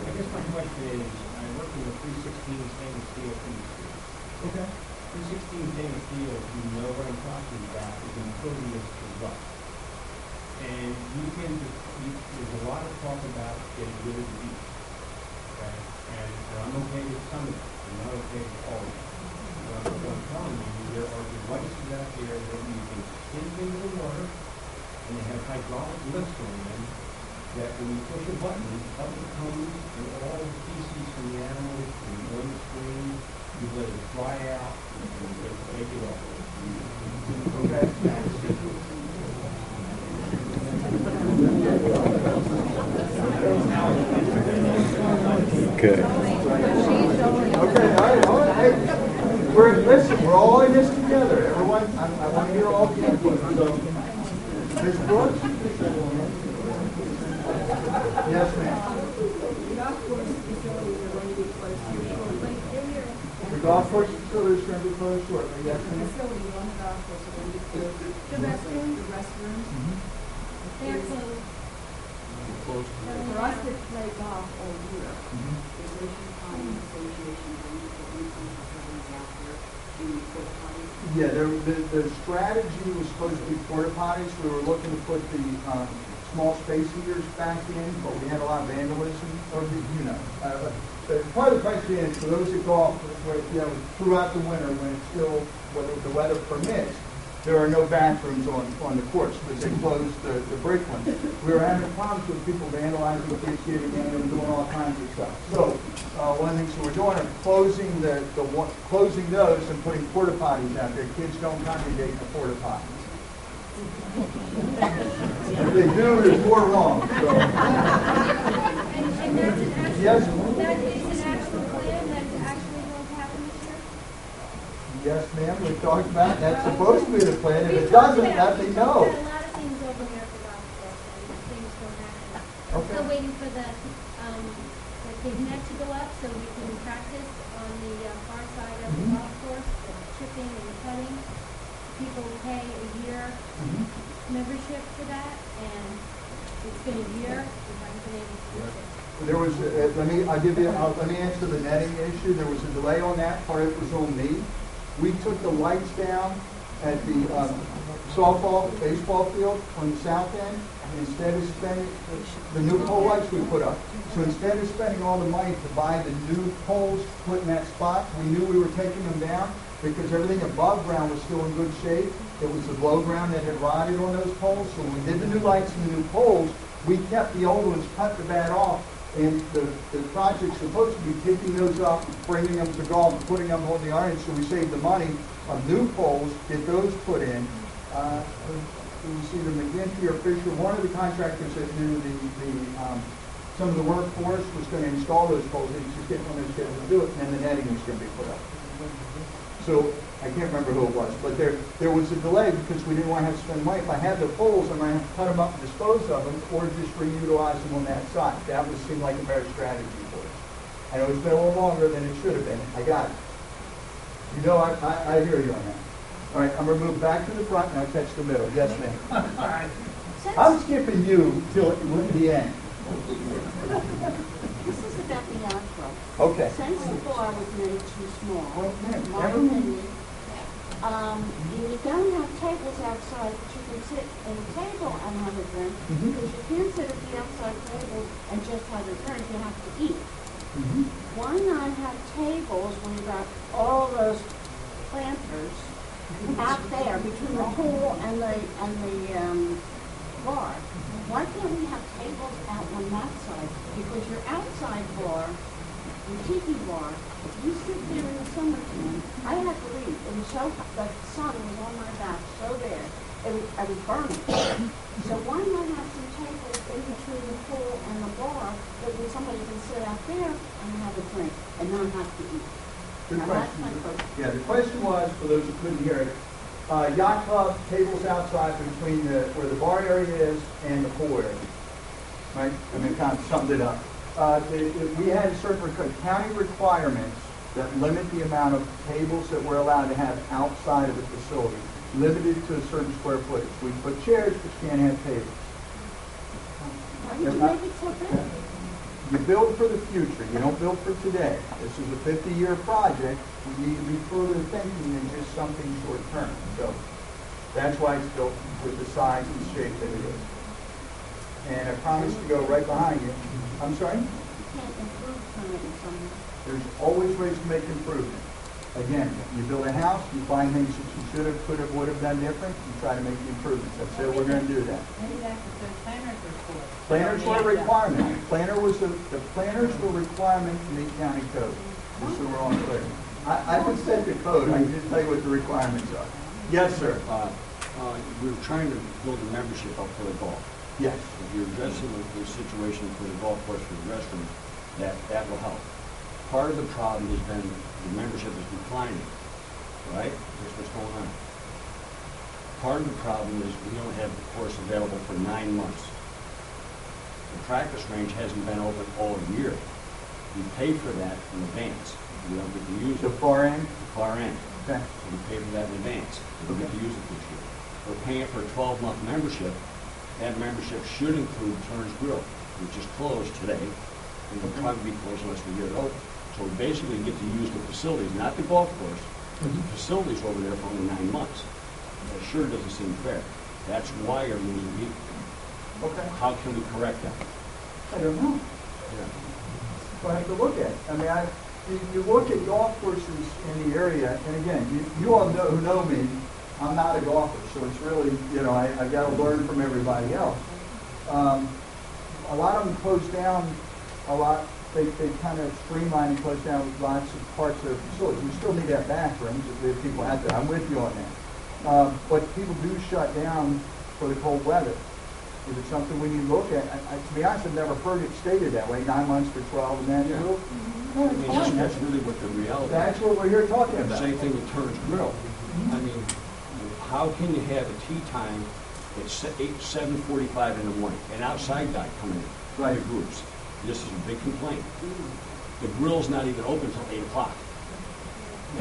[SPEAKER 12] I guess my question is, I work in the 316 stainless steel industry.
[SPEAKER 1] Okay.
[SPEAKER 12] 316 stainless steel, if you know what I'm talking about, is impervious to rust. And there's a lot of talk about getting rid of the beach. Okay? And I'm okay with some of it. I'm not okay with all of it. But I'm telling you, there are devices out there that you can sink into the water, and they have hydraulic lifts on them, that when you push a button, up it comes, and all the feces from the animals from one stream, you let it dry out, and you take it off.
[SPEAKER 1] Okay. Okay, all right. Hey, listen, we're all in this together. Everyone, I want to hear all the input. So, Ms. Brooks? Yes, ma'am. The golf course facility is going to be closed shortly. Yes, ma'am.
[SPEAKER 2] The restrooms, they're closed.
[SPEAKER 9] For us to play golf all year, the Ocean Pine Association brings the income facilities out there to put potties.
[SPEAKER 1] Yeah, the strategy was supposed to be porta potties. We were looking to put the small space heaters back in, but we had a lot of vandalism, or part of the price being for those that golf, throughout the winter when it's still, when the weather permits, there are no bathrooms on the course because they closed the brick ones. We were having problems with people vandalizing, kids getting in and doing all kinds of stuff. So one of the things that we're doing is closing those and putting porta potties out there. Kids don't congregate in the porta potties. If they do, there's more wrong. So.
[SPEAKER 13] And that's an actual,
[SPEAKER 1] yes.
[SPEAKER 13] That is an actual plan that's actually going to happen this year?
[SPEAKER 1] Yes, ma'am, we talked about it. That's supposed to be the plan. If it doesn't, let me know.
[SPEAKER 13] We've got a lot of things over here for golf course, and things don't happen. I'm
[SPEAKER 1] Okay.
[SPEAKER 13] still waiting for the big net to go up so we can practice on the far side of the golf course, the chipping and the putting. People pay a year membership for that, and it's been a year, we haven't been able to use it.
[SPEAKER 1] There was, let me answer the netting issue. There was a delay on that. Part of it was on me. We took the lights down at the softball, baseball field on the south end. Instead of spending the new pole lights we put up. So instead of spending all the money to buy the new poles to put in that spot, we knew we were taking them down because everything above ground was still in good shape. It was the below ground that had rotted on those poles. So when we did the new lights and the new poles, we kept the old ones, cut the bad off, and the project's supposed to be taking those up, bringing them to golf, and putting them on the iron, so we saved the money on new poles, get those put in. You see the McGinty or Fisher, one of the contractors that knew some of the workforce was going to install those poles, and he's just getting on their schedule to do it, and then the netting was going to be put up. So I can't remember who it was, but there was a delay because we didn't want to have to spend money. If I had the poles, I'm going to have to cut them up and dispose of them, or just reutilize them on that side. That would seem like a better strategy for us. I know it's been a little longer than it should have been. I got it. You know, I hear you on that. All right, I'm going to move back to the front and I'll catch the middle. Yes, ma'am. I'm skipping you till the end.
[SPEAKER 14] This is about the outflow.
[SPEAKER 1] Okay.
[SPEAKER 14] Since the bar was made too small,
[SPEAKER 1] Well, ma'am,
[SPEAKER 14] my opinion, you don't have tables outside that you can sit at a table and have a drink, because you can't sit at the outside table and just have a drink, you have to eat. Why not have tables where you got all those planters out there between the pool and the bar. Why can't we have tables out on that side? Because your outside bar, your tiki bar, you sit there in the summertime. I had to leave. It was so hot, the sun was on my back so bad. I was burning. So why not have some tables in between the pool and the bar that when somebody can sit out there and have a drink and not have to eat?
[SPEAKER 1] Good
[SPEAKER 14] Now, that's
[SPEAKER 1] question.
[SPEAKER 14] my question.
[SPEAKER 1] Yeah, the question was, for those who couldn't hear it, yacht club, tables outside between where the bar area is and the pool area. Right? I mean, kind of summed it up. We had certain county requirements that limit the amount of tables that we're allowed to have outside of the facility, limited to a certain square footage. We put chairs, but you can't have tables.
[SPEAKER 14] Why did you make it so big?
[SPEAKER 1] You build for the future. You don't build for today. This is a 50-year project. We need to be further thinking than just something short-term. So that's why it's built with the size and shape that it is. And I promise to go right behind you. I'm sorry?
[SPEAKER 14] You can't improve from it in some way.
[SPEAKER 1] There's always ways to make improvement. Again, you build a house, you find things that you should have, could have, would have done different, you try to make the improvements. That's it, we're going to do that.
[SPEAKER 10] Maybe that's what the planners are for.
[SPEAKER 1] Planners were a requirement. The planners were a requirement to meet county code. Just so we're all clear. I haven't said the code, I can just tell you what the requirements are. Yes, sir.
[SPEAKER 15] We're trying to build a membership up for the golf.
[SPEAKER 1] Yes.
[SPEAKER 15] If you're addressing the situation for the golf course for the restrooms, that will help. Part of the problem has been the membership is declining, right? That's what's going on. Part of the problem is we don't have the course available for 9 months. The practice range hasn't been open all year. We pay for that in advance. We don't get to use it.
[SPEAKER 1] The far end?
[SPEAKER 15] The far end.
[SPEAKER 1] Okay.
[SPEAKER 15] So we pay for that in advance. We don't get to use it this year. We're paying for a 12-month membership. That membership should include Turner's Grill, which is closed today, and will probably be closed unless we get it open. So we basically get to use the facilities, not the golf course, but the facilities over there for only 9 months. That sure doesn't seem fair. That's why you're losing people.
[SPEAKER 1] Okay.
[SPEAKER 15] How can we correct that?
[SPEAKER 1] I don't know.
[SPEAKER 15] Yeah.
[SPEAKER 1] So I have to look at it. I mean, you look at golf courses in the area, and again, you all know who know me, I'm not a golfer, so it's really, I got to learn from everybody else. A lot of them close down a lot. They kind of streamline and close down lots of parts of their facilities. We still need to have bathrooms if we have people out there. I'm with you on that. But people do shut down for the cold weather. Is it something we need to look at? To be honest, I've never heard it stated that way, 9 months for 12 and then rule.
[SPEAKER 15] I mean, that's really what the reality is.
[SPEAKER 1] That's what we're here talking about.
[SPEAKER 15] Same thing with Turner's Grill. I mean, how can you have a tea time at 7:45 in the morning, an outside guy coming in,
[SPEAKER 1] right,
[SPEAKER 15] groups? This is a big complaint. The grill's not even open until 8 o'clock.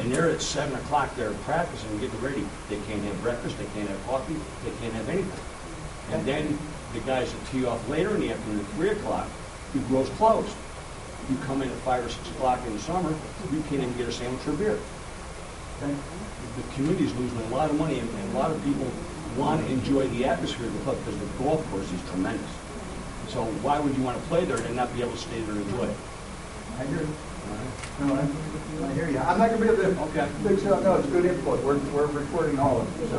[SPEAKER 15] And they're at 7 o'clock, they're practicing and getting ready. They can't have breakfast, they can't have coffee, they can't have anything. And then the guys that tee off later in the afternoon at 3 o'clock, the grill's closed. You come in at 5 or 6 o'clock in the summer, you can't even get a sandwich or beer. Okay? The community's losing a lot of money, and a lot of people want to enjoy the atmosphere of the club because the golf course is tremendous. So why would you want to play there and not be able to stay there and enjoy it?
[SPEAKER 1] I hear you. No, I hear you. I'm not going to be able to fix it up. No, it's good input. We're recording all of it. So.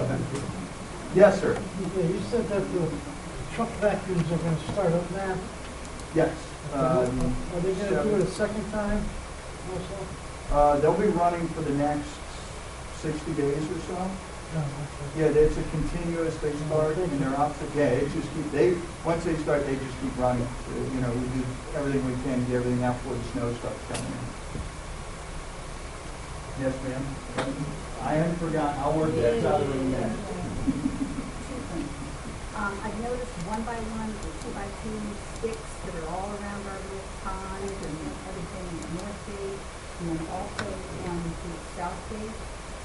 [SPEAKER 1] Yes, sir.
[SPEAKER 8] Yeah, you said that the truck vacuums are going to start up now.
[SPEAKER 1] Yes.
[SPEAKER 8] Are they going to do it a second time also?
[SPEAKER 1] They'll be running for the next 60 days or so. Yeah, it's a continuous, they start and they're up to, it just once they start, they just keep running. We do everything we can to get everything out before the snow starts coming in. Yes, ma'am. I haven't forgotten, I'll work that out in a minute.
[SPEAKER 16] I've noticed 1x1 or 2x2 sticks that are all around our little pond and everything in the North Gate, and then also on the South Gate.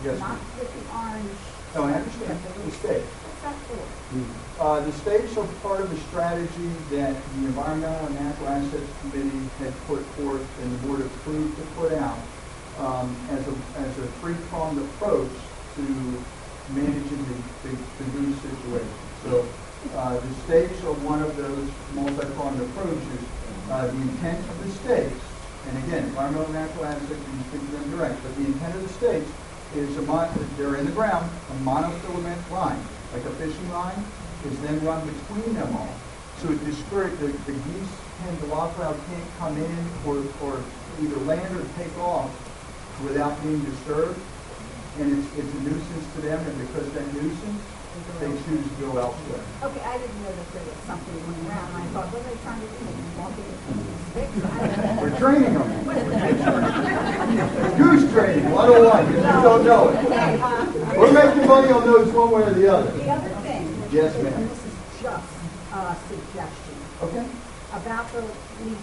[SPEAKER 1] Yes,
[SPEAKER 16] not
[SPEAKER 1] ma'am.
[SPEAKER 16] with the orange.
[SPEAKER 1] No, I understand. The stakes.
[SPEAKER 16] What's that for?
[SPEAKER 1] The stakes are part of the strategy that the Environmental and Natural Assets Committee had put forth and the board approved to put out as a three-pronged approach to managing the new situation. So the stakes are one of those multi-pronged approaches. The intent of the stakes, and again, Environmental and Natural Assets, you speak to them direct, but the intent of the stakes is they're in the ground, a monofilament line, like a fishing line, is then run between them all. So it discourages, the geese and the logcloud can't come in or either land or take off without being disturbed. And it's a nuisance to them, and because of that nuisance, they choose to go elsewhere.
[SPEAKER 16] Okay, I didn't know that there was something going around, and I thought, what are they trying to do? Walking into the sticks?
[SPEAKER 1] We're training them. Goose training, 101, you don't know it. We're making money on those one way or the other.
[SPEAKER 16] The other thing.
[SPEAKER 1] Yes,
[SPEAKER 16] and
[SPEAKER 1] ma'am.
[SPEAKER 16] this is just a suggestion.
[SPEAKER 1] Okay.
[SPEAKER 16] About the leaf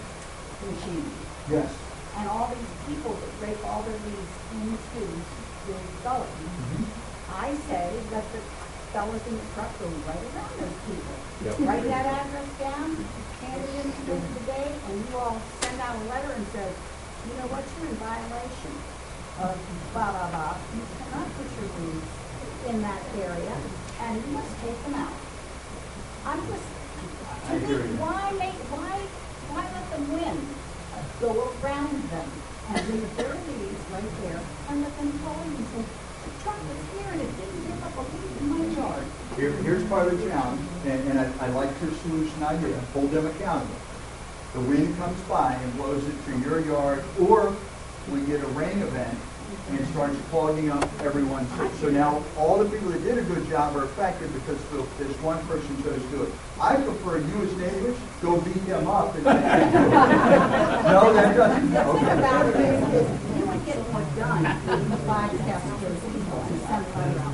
[SPEAKER 16] machine.
[SPEAKER 1] Yes.
[SPEAKER 16] And all these people that rake all their leaves into the gully. I say let the fellas in the truck go right around those people.
[SPEAKER 1] Yep.
[SPEAKER 16] Write that address down, hand it in at the end of the day, and you all send out a letter and say, you know what, you're in violation of blah, blah, blah. You cannot put your leaves in that area, and you must take them out. I'm just, to me, why let them win? Go around them and leave their leaves right there and let them call you and say, the truck was here and it didn't pick up a leaf in my yard.
[SPEAKER 1] Here's part of the challenge, and I like your solution idea. Hold them accountable. The wind comes by and blows it through your yard, or we get a rain event and starts clogging up everyone's. So now all the people that did a good job are affected because this one person chose to do it. I prefer you as neighbors go beat them up and do it. No, that doesn't.
[SPEAKER 16] The thing
[SPEAKER 1] Okay.
[SPEAKER 16] about it is you would get more done if you bypass those people and send letters out.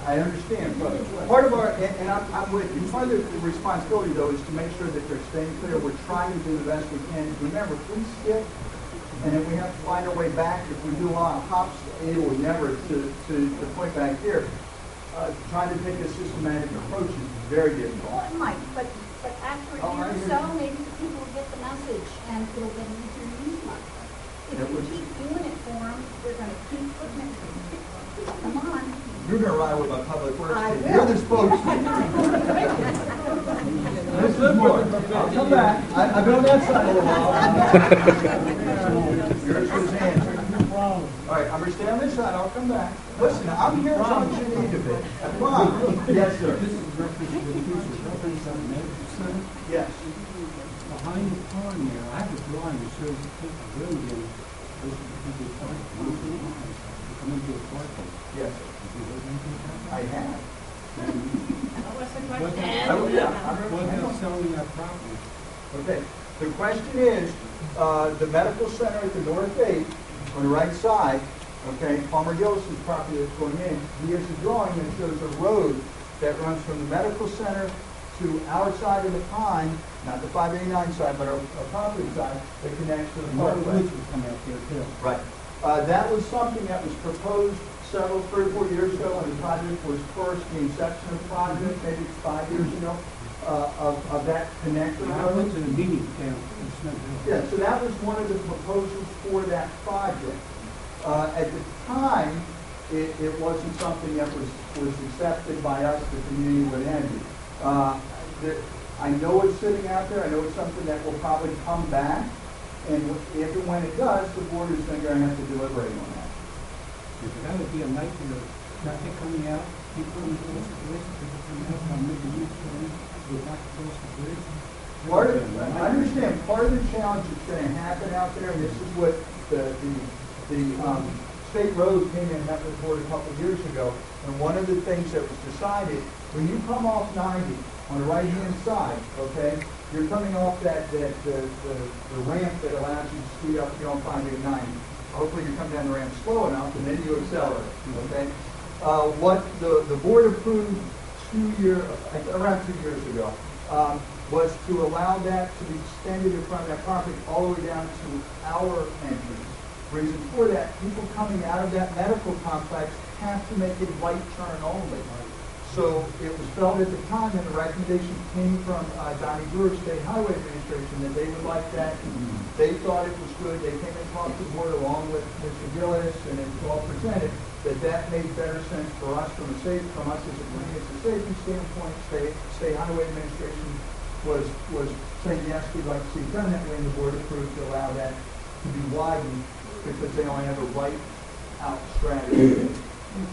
[SPEAKER 1] I understand, but part of our, and I'm with you, part of the responsibility though is to make sure that they're staying clear. We're trying to do the best we can. Remember, please skip, and then we have to find our way back. If we do a lot of hops, able never to the point back here. Trying to take a systematic approach is very difficult.
[SPEAKER 16] Well, it might, but after a year or so, maybe the people will get the message and it'll get easier to use it. If you keep doing it for them, they're going to keep putting it. Come on.
[SPEAKER 1] You're going to ride with my public works
[SPEAKER 16] I
[SPEAKER 1] team.
[SPEAKER 16] will.
[SPEAKER 1] You're the spokesman. Mrs. Moore, I'll come back. I've been on that side a little while. Yours was answered. All right, I'm going to stay on this side. I'll come back. Listen, I'm here as long as you need to be. I promise. Yes, sir.
[SPEAKER 8] This is reference to the future properties on the medical center.
[SPEAKER 1] Yes.
[SPEAKER 8] Behind the pond there, I have a drawing that shows the people road in, those are the people parking, come into a parking.
[SPEAKER 1] Yes. I have.
[SPEAKER 8] What's the
[SPEAKER 1] question?
[SPEAKER 8] What about selling that property?
[SPEAKER 1] Okay. The question is, the medical center at the north gate, on the right side, okay, Palmer Gillis's property that's going in, he has a drawing that shows a road that runs from the medical center to our side of the pond, not the 589 side, but our property side, that connects to the parkway.
[SPEAKER 8] Woods would come out there too.
[SPEAKER 1] Right. That was something that was proposed 3 or 4 years ago when the project was first, the inception of the project, maybe 5 years ago, of that connector.
[SPEAKER 8] I went to the meeting down in Smithville.
[SPEAKER 1] Yeah, so that was one of the proposals for that project. At the time, it wasn't something that was accepted by us, the community would envy. I know it's sitting out there. I know it's something that will probably come back. And if and when it does, the board is going to have to deliberate on that.
[SPEAKER 8] Because that would be a nightmare, traffic coming out, people coming across the bridge, people coming out, I'm making use of go back across the bridge.
[SPEAKER 1] I understand part of the challenge that's going to happen out there, and this is what the state road came in and met with the board a couple of years ago, and one of the things that was decided, when you come off 90 on the right-hand side, okay, you're coming off the ramp that allows you to speed up if you don't find it at 90. Hopefully you come down the ramp slow enough, and then you accelerate, okay? What the board approved around 2 years ago, was to allow that to be extended in front of that property all the way down to our entrance. Reason for that, people coming out of that medical complex have to make a right turn only. So it was felt at the time, and the recommendation came from Donnie Brewer, State Highway Administration, that they would like that. They thought it was good. They came and talked to the board along with Mr. Gillis, and it was all presented that made better sense for us from us as a safety standpoint. State Highway Administration was saying yes, we'd like to see it done that way, and the board approved to allow that to be widened because they only have a right out strategy.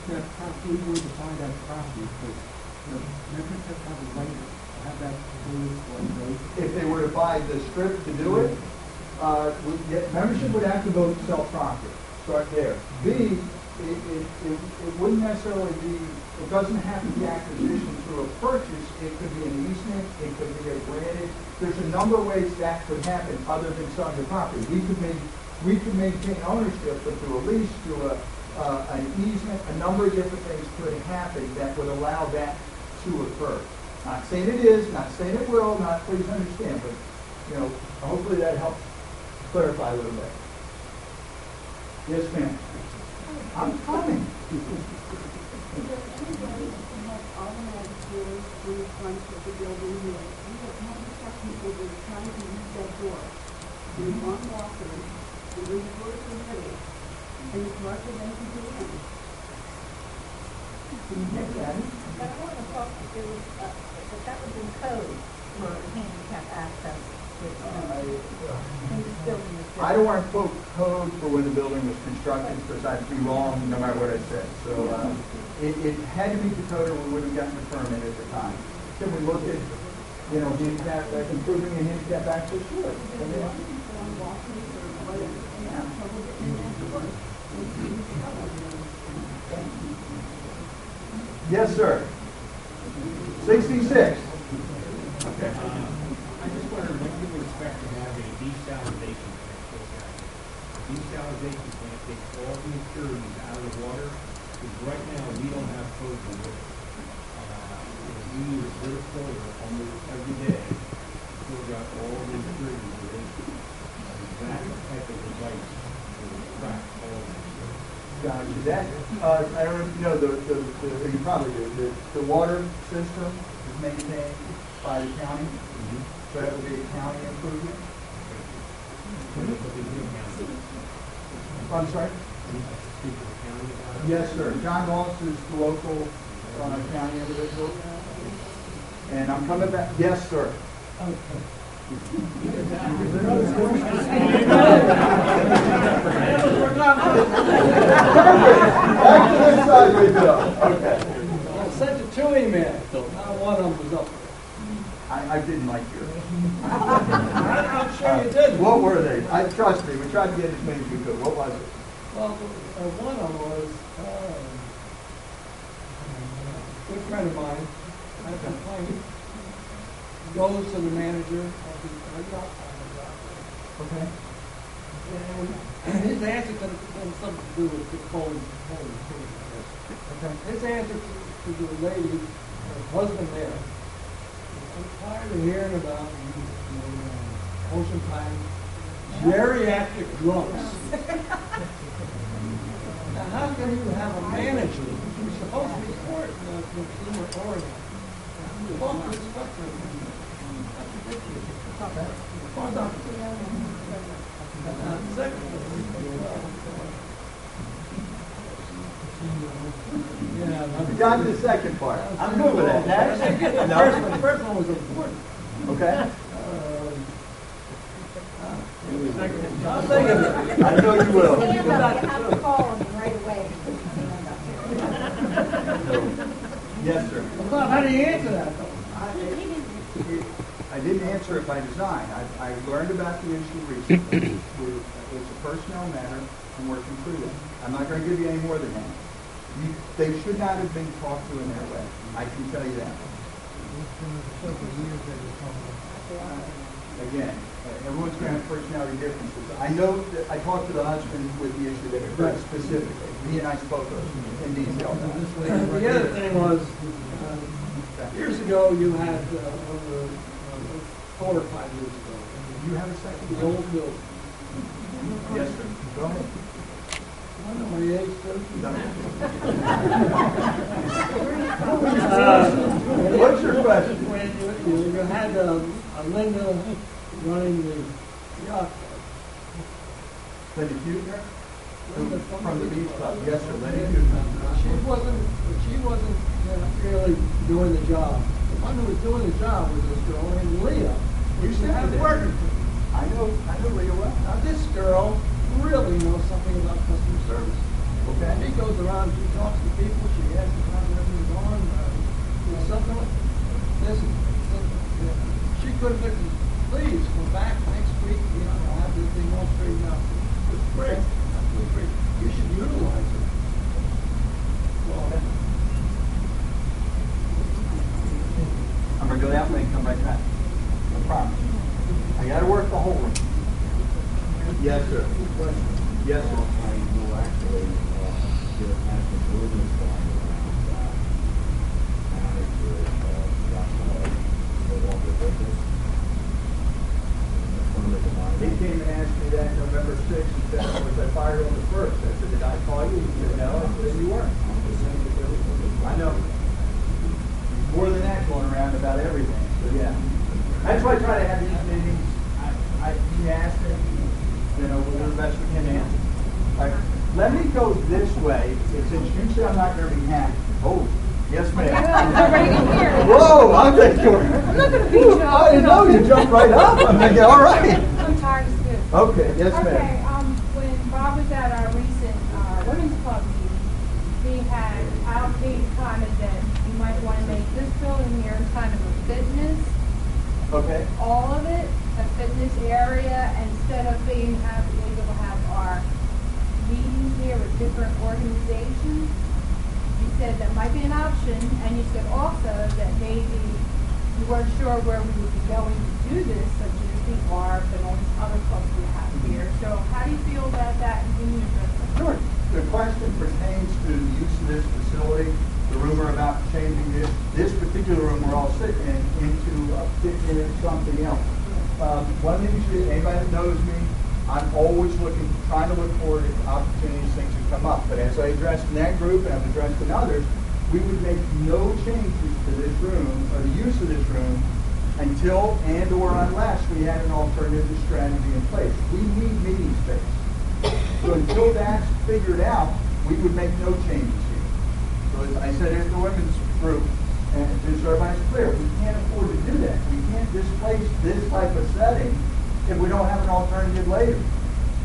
[SPEAKER 8] that property were to buy that property, because the membership have a right to have that approved or vote?
[SPEAKER 1] If they were to buy the strip to do it, membership would have to vote to sell property, start there. B, it wouldn't necessarily be, it doesn't have to be acquisition through a purchase, it could be an easement, it could be a granted, there's a number of ways that could happen other than selling the property. We could maintain ownership, but through a lease, through an easement, a number of different things could happen that would allow that to occur. Not saying it is, not saying it will, please understand, but, you know, hopefully that helps clarify a little bit. Yes, ma'am. I'm coming.
[SPEAKER 14] Is there any way to have automatic doors on the front of the building here? We have people that are trying to use that door. There's one walker, the doors are ready, and it's hard for them to do it.
[SPEAKER 9] But I want to talk, there was, that was in code for handicap access.
[SPEAKER 1] I don't want to quote code for when the building was constructed because I'd be wrong no matter what I said. So it had to meet the code or we wouldn't have gotten the permit at the time. Can we look at, you know, handicap, improving the handicap access? Sure. Yes, sir. 66.
[SPEAKER 12] Okay. I just wondered when you would expect to have a desalination plant built out here. Desalination plant takes all the impurities out of the water, because right now we don't have code for it. We use a clear filter almost every day to filter out all the impurities within it. That type of device will extract all of this.
[SPEAKER 1] Gotcha. That, I don't know, you probably do, the water system is maintained by the county, so that would be a county improvement. I'm sorry? Yes, sir. John Moss is the local county individual. And I'm coming back, yes, sir. Back to this side we go. Okay.
[SPEAKER 8] I sent you 2 emails, not one of them was up.
[SPEAKER 1] I didn't like yours.
[SPEAKER 8] I'm sure you did.
[SPEAKER 1] What were they? Trust me, we tried to get as many as we could. What was it?
[SPEAKER 8] Well, one of them was, a good friend of mine, I complained, goes to the manager of the yacht.
[SPEAKER 1] Okay.
[SPEAKER 8] And his answer to had something to do with the cold. Okay. His answer to the lady, her husband there, I'm tired of hearing about Ocean Time geriatric drunks. Now, how can you have a manager who's supposed to be consumer oriented? Talk to instructor. That's ridiculous.
[SPEAKER 1] You got to the second part. I'm good with that.
[SPEAKER 8] The first one was important.
[SPEAKER 1] Okay.
[SPEAKER 8] I'll think of it.
[SPEAKER 1] I know you will.
[SPEAKER 9] Stand up, you have to call him right away.
[SPEAKER 1] Yes, sir.
[SPEAKER 8] Well, how do you answer that, though?
[SPEAKER 1] I didn't answer it by design. I learned about the issue recently. It's a personnel matter. I'm working through it. I'm not going to give you any more than that. They should not have been talked to in that way. I can tell you that. Again, everyone's going to have personality differences. I know that I talked to the husband with the issue that occurred specifically. He and I spoke in detail.
[SPEAKER 8] The other thing was, years ago you had, 4 or 5 years ago.
[SPEAKER 1] You have a second?
[SPEAKER 8] The old building.
[SPEAKER 1] Yes, sir. Go ahead.
[SPEAKER 8] I know my age,
[SPEAKER 1] What's your question?
[SPEAKER 8] When you had Linda running the yacht club.
[SPEAKER 1] Linda Huebner? From the beach club. Yes, sir. Linda Huebner.
[SPEAKER 8] She wasn't really doing the job. The one who was doing the job was this girl named Leah.
[SPEAKER 1] You said that.
[SPEAKER 8] Working.
[SPEAKER 1] I know Leah well.
[SPEAKER 8] Now this girl really knows something about customer service.
[SPEAKER 1] Okay.
[SPEAKER 8] She goes around, she talks to people, she asks them how everything's on, something like, listen, she could have been, please, come back next week, I'll have this thing all straightened out. It's great, absolutely great. You should utilize it. Well,
[SPEAKER 1] I'm gonna go that way and come right back. I promise. I gotta work the whole room. Yes, sir. Yes, sir.
[SPEAKER 4] I will actually get a mass improvement plan around manager no longer with us.
[SPEAKER 1] He came and asked me that November 6th and said, was I fired on the 1st? I said, did I call you? He said, no. I said, you weren't. I know. There's more than that going around about everything, so yeah. That's why I try to have these meetings. He asked me, we'll do the best we can answer. All right. Let me go this way, since you said I'm not going to be happy. Oh, yes, ma'am. Whoa, I'm thinking.
[SPEAKER 2] I'm not going to beat you up.
[SPEAKER 1] I didn't know you jumped right up. I'm thinking, all right.
[SPEAKER 2] I'm tired of school.
[SPEAKER 1] Okay, yes, ma'am.
[SPEAKER 2] Okay, when Bob was at our recent women's club meeting, he had allocated kind of that you might want to make this building here kind of a fitness.
[SPEAKER 1] Okay.
[SPEAKER 2] All of it, a fitness area, instead of being able to have our meetings here with different organizations. You said that might be an option, and you said also that maybe you weren't sure where we would be going to do this, such as the ARP and all these other clubs we have here. So how do you feel about that, and can you address that?
[SPEAKER 1] Sure. The question pertains to the use of this facility, the rumor about changing this particular room we're all sitting in into something else. One thing anybody that knows me, I'm always trying to look forward to opportunities, things that come up. But as I addressed in that group and I've addressed in others, we would make no changes to this room or the use of this room until and or unless we had an alternative strategy in place. We need meeting space. So until that's figured out, we would make no changes here. So as I said at the women's group, and just so everybody's clear, we can't afford to do that. We can't displace this type of setting if we don't have an alternative later.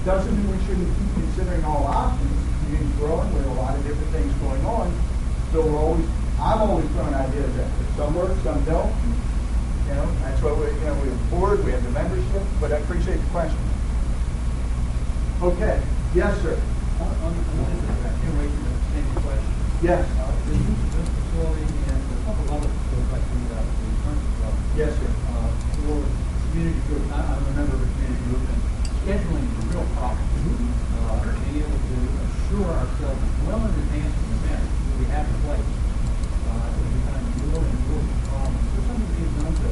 [SPEAKER 1] Doesn't mean we shouldn't keep considering all options. The community's growing with a lot of different things going on. So I'm always throwing ideas at it. Some work, some don't. That's why we have the board, we have the membership, but I appreciate the question. Okay. Yes, sir. Yes.
[SPEAKER 8] The use of this facility and a couple of other facilities like the Furniture Club.
[SPEAKER 1] Yes, sir.
[SPEAKER 8] For community group, I'm a member of a community group, and scheduling is a real problem. Being able to assure ourselves well in advance of the event that we have in place. It becomes more and more of a problem. So something being done to,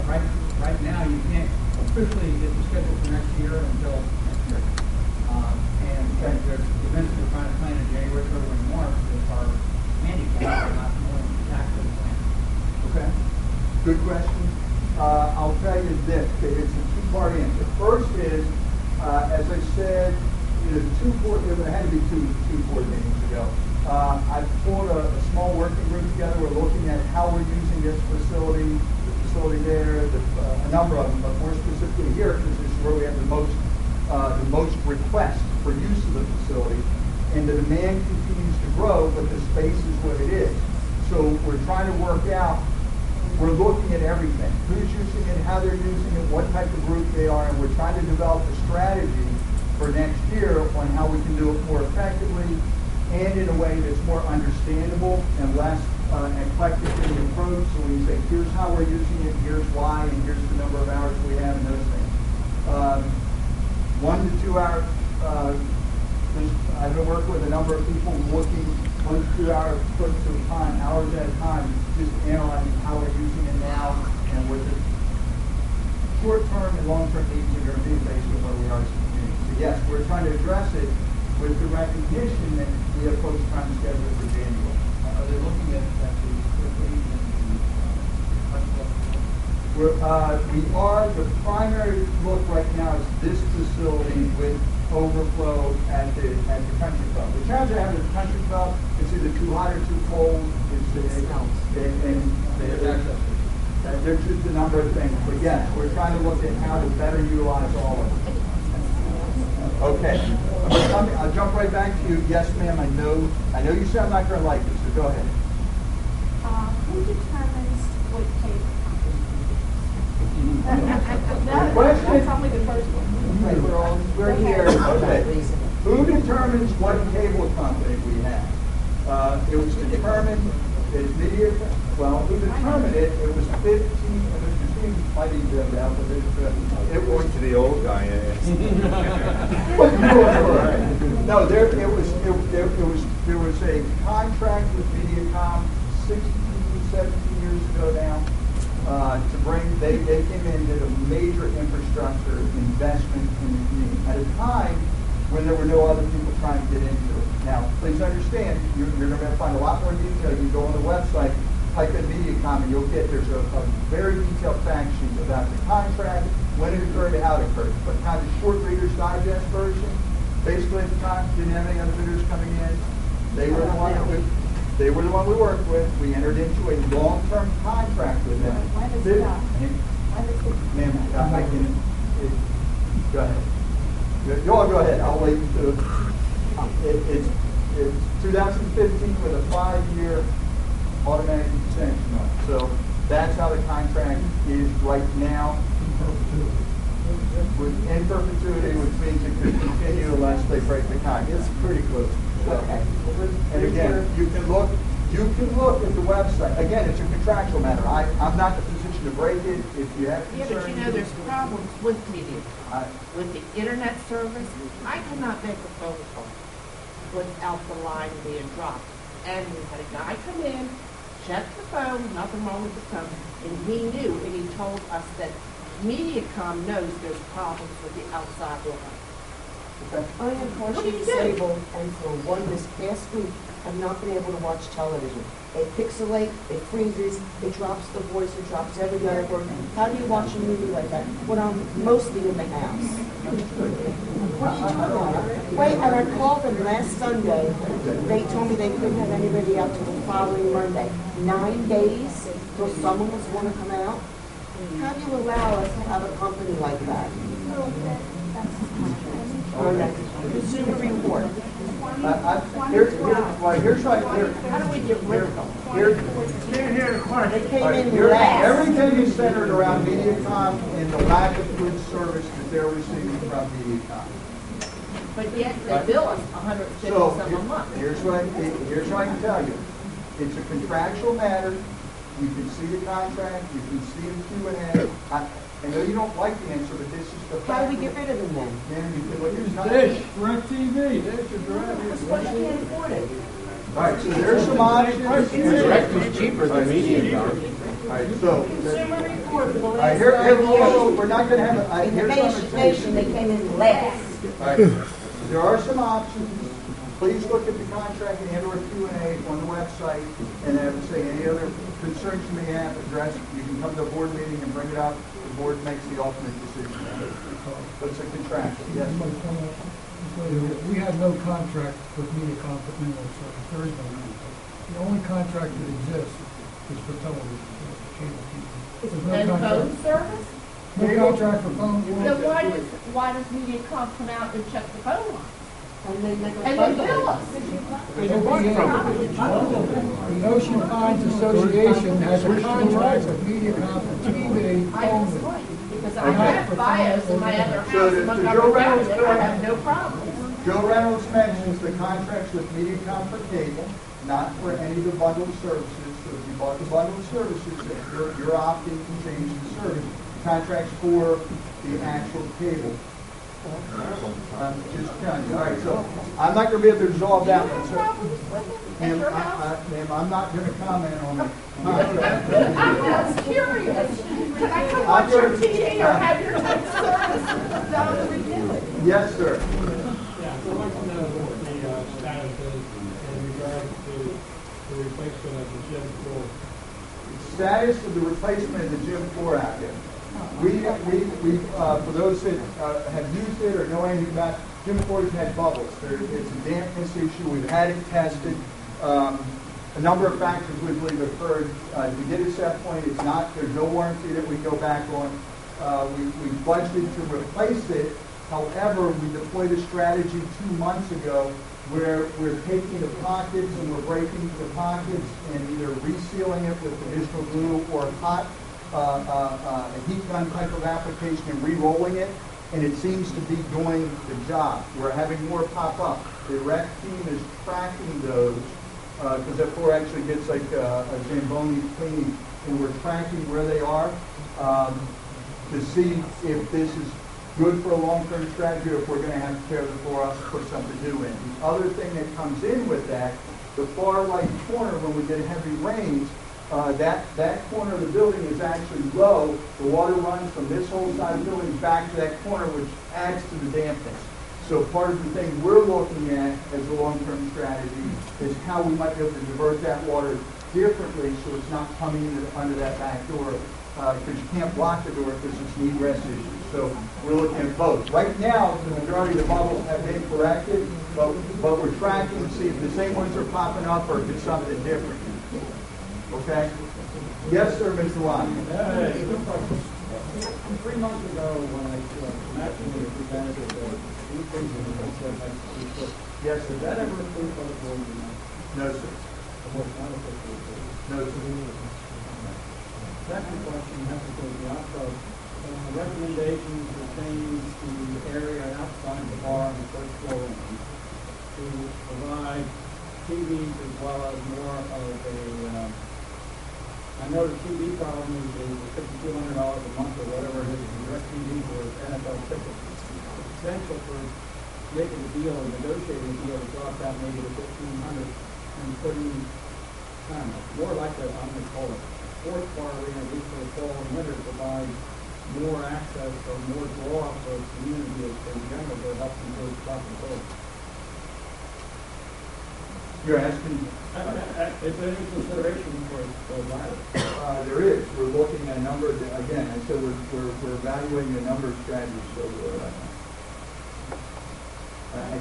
[SPEAKER 8] right now, you can't officially get the schedule for next year until next year. And there's events we're trying to plan in January, February, and March that are handicapped, not knowing exactly the plan.
[SPEAKER 1] Okay. Good question. I'll tell you this. Okay, it's a two-part answer. First is, as I said, it had to be two board meetings ago. I pulled a small working group together. We're looking at how we're using this facility, the facility there, a number of them, but more specifically here, because this is where we have the most requests for use of the facility. And the demand continues to grow, but the space is what it is. So we're trying to work out, we're looking at everything. Who's using it, how they're using it, what type of group they are, and we're trying to develop a strategy for next year on how we can do it more effectively and in a way that's more understandable and less eclectic in the approach. So when you say, here's how we're using it, here's why, and here's the number of hours we have and those things. 1 to 2 hours, I've been working with a number of people looking 1 to 2 hours put to a time, hours at a time, just analyzing how we're using it now and what the short-term and long-term needs are going to be based on where we are as a community. So yes, we're trying to address it with the recognition that we have folks trying to schedule it for January.
[SPEAKER 8] Are they looking at the equipment and
[SPEAKER 1] We are, the primary look right now is this facility with overflow at the country club. The challenge I have at the country club is either too hot or too cold. There's just a number of things. But yes, we're trying to look at how to better utilize all of it. Okay. I'll jump right back to you. Yes, ma'am, I know you said I'm not gonna like this, so go ahead.
[SPEAKER 16] Who determines what cable
[SPEAKER 1] Question.
[SPEAKER 16] That's only the first one.
[SPEAKER 1] We're here. Okay. Who determines what cable company we have? It was determined, it's media, well, who determined it? It was 15, Mr. Stevens might even have that, but it was.
[SPEAKER 11] To the old guy,
[SPEAKER 1] No, there was a contract with Mediacom 16, 17 years ago now, to bring, they came in and did a major infrastructure investment in the community at a time when there were no other people trying to get into it. Now, please understand, you're going to find a lot more detail. You can go on the website, type in Mediacom, and you'll get, there's a very detailed fact sheet about the contract, when it occurred, and how it occurred. But kind of short Reader's Digest version, basically at the time, didn't have any other bidders coming in. They were the one we worked with. We entered into a long-term contract with them.
[SPEAKER 16] When is it up?
[SPEAKER 1] Ma'am, I can, go ahead. You all go ahead. I'll wait until, it's 2015 with a 5-year automatic extension on it. So that's how the contract is right now. In perpetuity, which means it could continue unless they break the contract. It's pretty close. So, and again, you can look at the website. Again, it's a contractual matter. I'm not in a position to break it. If you have
[SPEAKER 7] Yeah,
[SPEAKER 1] concerns.
[SPEAKER 7] but you know, there's problems with media, with the internet service. I cannot make a phone call without the line being dropped. And we had a guy come in, check the phone, nothing wrong with the phone, and he knew, and he told us that Mediacom knows there's problems with the outside line.
[SPEAKER 16] I am partially disabled, and for this past week, I've not been able to watch television. It pixelates, it freezes, it drops the voice, it drops every other word. How do you watch a movie like that when I'm mostly in the house? What are you talking about? Wait, and I called them last Sunday. They told me they couldn't have anybody out till the following Monday. 9 days till someone was going to come out? How do you allow us to have a company like that? Consumer report.
[SPEAKER 1] Here's right here.
[SPEAKER 7] How do we get rid of them?
[SPEAKER 16] They came in last.
[SPEAKER 1] Everything is centered around Mediacom and the lack of good service that they're receiving from Mediacom.
[SPEAKER 7] But yet they bill us $150 a month.
[SPEAKER 1] Here's what I can tell you. It's a contractual matter. You can see the contract. You can see the Q&A. I know you don't like the answer, but this is the fact.
[SPEAKER 16] How do we get rid of them then?
[SPEAKER 1] Then you can look at
[SPEAKER 3] Dish, DirecTV, Dish is
[SPEAKER 16] Because you can't afford it.
[SPEAKER 1] All right, so there's some options.
[SPEAKER 15] Direct is cheaper than Mediacom.
[SPEAKER 1] All right, so.
[SPEAKER 16] Consumer report for the
[SPEAKER 1] All
[SPEAKER 16] last
[SPEAKER 1] right,
[SPEAKER 16] 5 years.
[SPEAKER 1] we're not going to have.
[SPEAKER 16] In the nation, they came in last.
[SPEAKER 1] All right, there are some options. Please look at the contract and enter a Q&A on the website, and I would say any other concerns you may have addressed, you can come to a board meeting and bring it up. The board makes the ultimate decision. But it's a contract. Yes.
[SPEAKER 3] We have no contract with Mediacom for internet service. There is no contract. The only contract that exists is for television, cable TV. There's no
[SPEAKER 7] And phone
[SPEAKER 3] contract.
[SPEAKER 7] service?
[SPEAKER 3] No contract for phone.
[SPEAKER 7] So why does Mediacom come out and check the phone line?
[SPEAKER 16] And they make a
[SPEAKER 7] And they bill us?
[SPEAKER 3] The Ocean Pines Association has a contract with Mediacom for TV
[SPEAKER 7] I
[SPEAKER 3] only.
[SPEAKER 7] explained, because I have bios in my other
[SPEAKER 1] So
[SPEAKER 7] house in
[SPEAKER 1] to Joe
[SPEAKER 7] Montgomery
[SPEAKER 1] Reynolds'
[SPEAKER 7] County, I have no problem.
[SPEAKER 1] Joe Reynolds mentions the contracts with Mediacom for cable, not for any of the bundled services. So if you bought the bundled services, you're opting to change the service. Contracts for the actual cable. Just telling you. All right, so I'm not going to be able to resolve that one. So, ma'am, I'm not going to comment on the contract.
[SPEAKER 7] I'm just curious. Can I come watch your TV or have your type of service down and redo it?
[SPEAKER 1] Yes, sir.
[SPEAKER 6] Yeah, I'd like to know what the status is in regards to the replacement of the gym floor.
[SPEAKER 1] Status of the replacement of the gym floor out there. We for those that have used it or know anything about it, gym floors had bubbles. It's a dampness issue. We've had it tested. A number of factors we believe occurred to get us to that point. It's not. There's no warranty that we go back on. We budgeted to replace it. However, we deployed a strategy 2 months ago where we're taking the pockets and we're breaking the pockets and either resealing it with additional glue or hot a heat gun type of application and re-rolling it, and it seems to be doing the job. We're having more pop up. The rec team is tracking those because that floor actually gets like a Zamboni cleaning, and we're tracking where they are to see if this is good for a long-term strategy or if we're going to have to tear the floor up and put something new in. The other thing that comes in with that, the far right corner when we get heavy rains, that corner of the building is actually low. The water runs from this whole side of the building back to that corner, which adds to the dampness. So part of the thing we're looking at as a long-term strategy is how we might be able to divert that water differently so it's not coming in under that back door, because you can't block the door because it's an egress issue. So we're looking at both. Right now, the majority of the bubbles have been corrected, but we're tracking to see if the same ones are popping up or if it's something different. Okay? Yes, sir, Mr. Lyon.
[SPEAKER 8] Hey, good question. 3 months ago, when I nationally presented the increase in the said
[SPEAKER 1] yes, sir.
[SPEAKER 8] Did that ever include public board?
[SPEAKER 1] No, sir. No, sir.
[SPEAKER 8] Second question has to do with the outside. Recommendations to change the area outside the bar on the first floor to provide TVs as well as more of a, I know the TV problem is $5,200 a month or whatever it is, direct TV for NFL tickets. It's essential for making a deal or negotiating a deal to drop that maybe to $1,500 and putting, I don't know, more like a, I'm going to call it sports bar arena, at least for the fall and winter, provide more access or more draw for the community in general to help them go profitability.
[SPEAKER 1] You're asking?
[SPEAKER 8] Is there any consideration for that?
[SPEAKER 1] There is. We're looking at a number of, again, I said we're evaluating a number of strategies. So I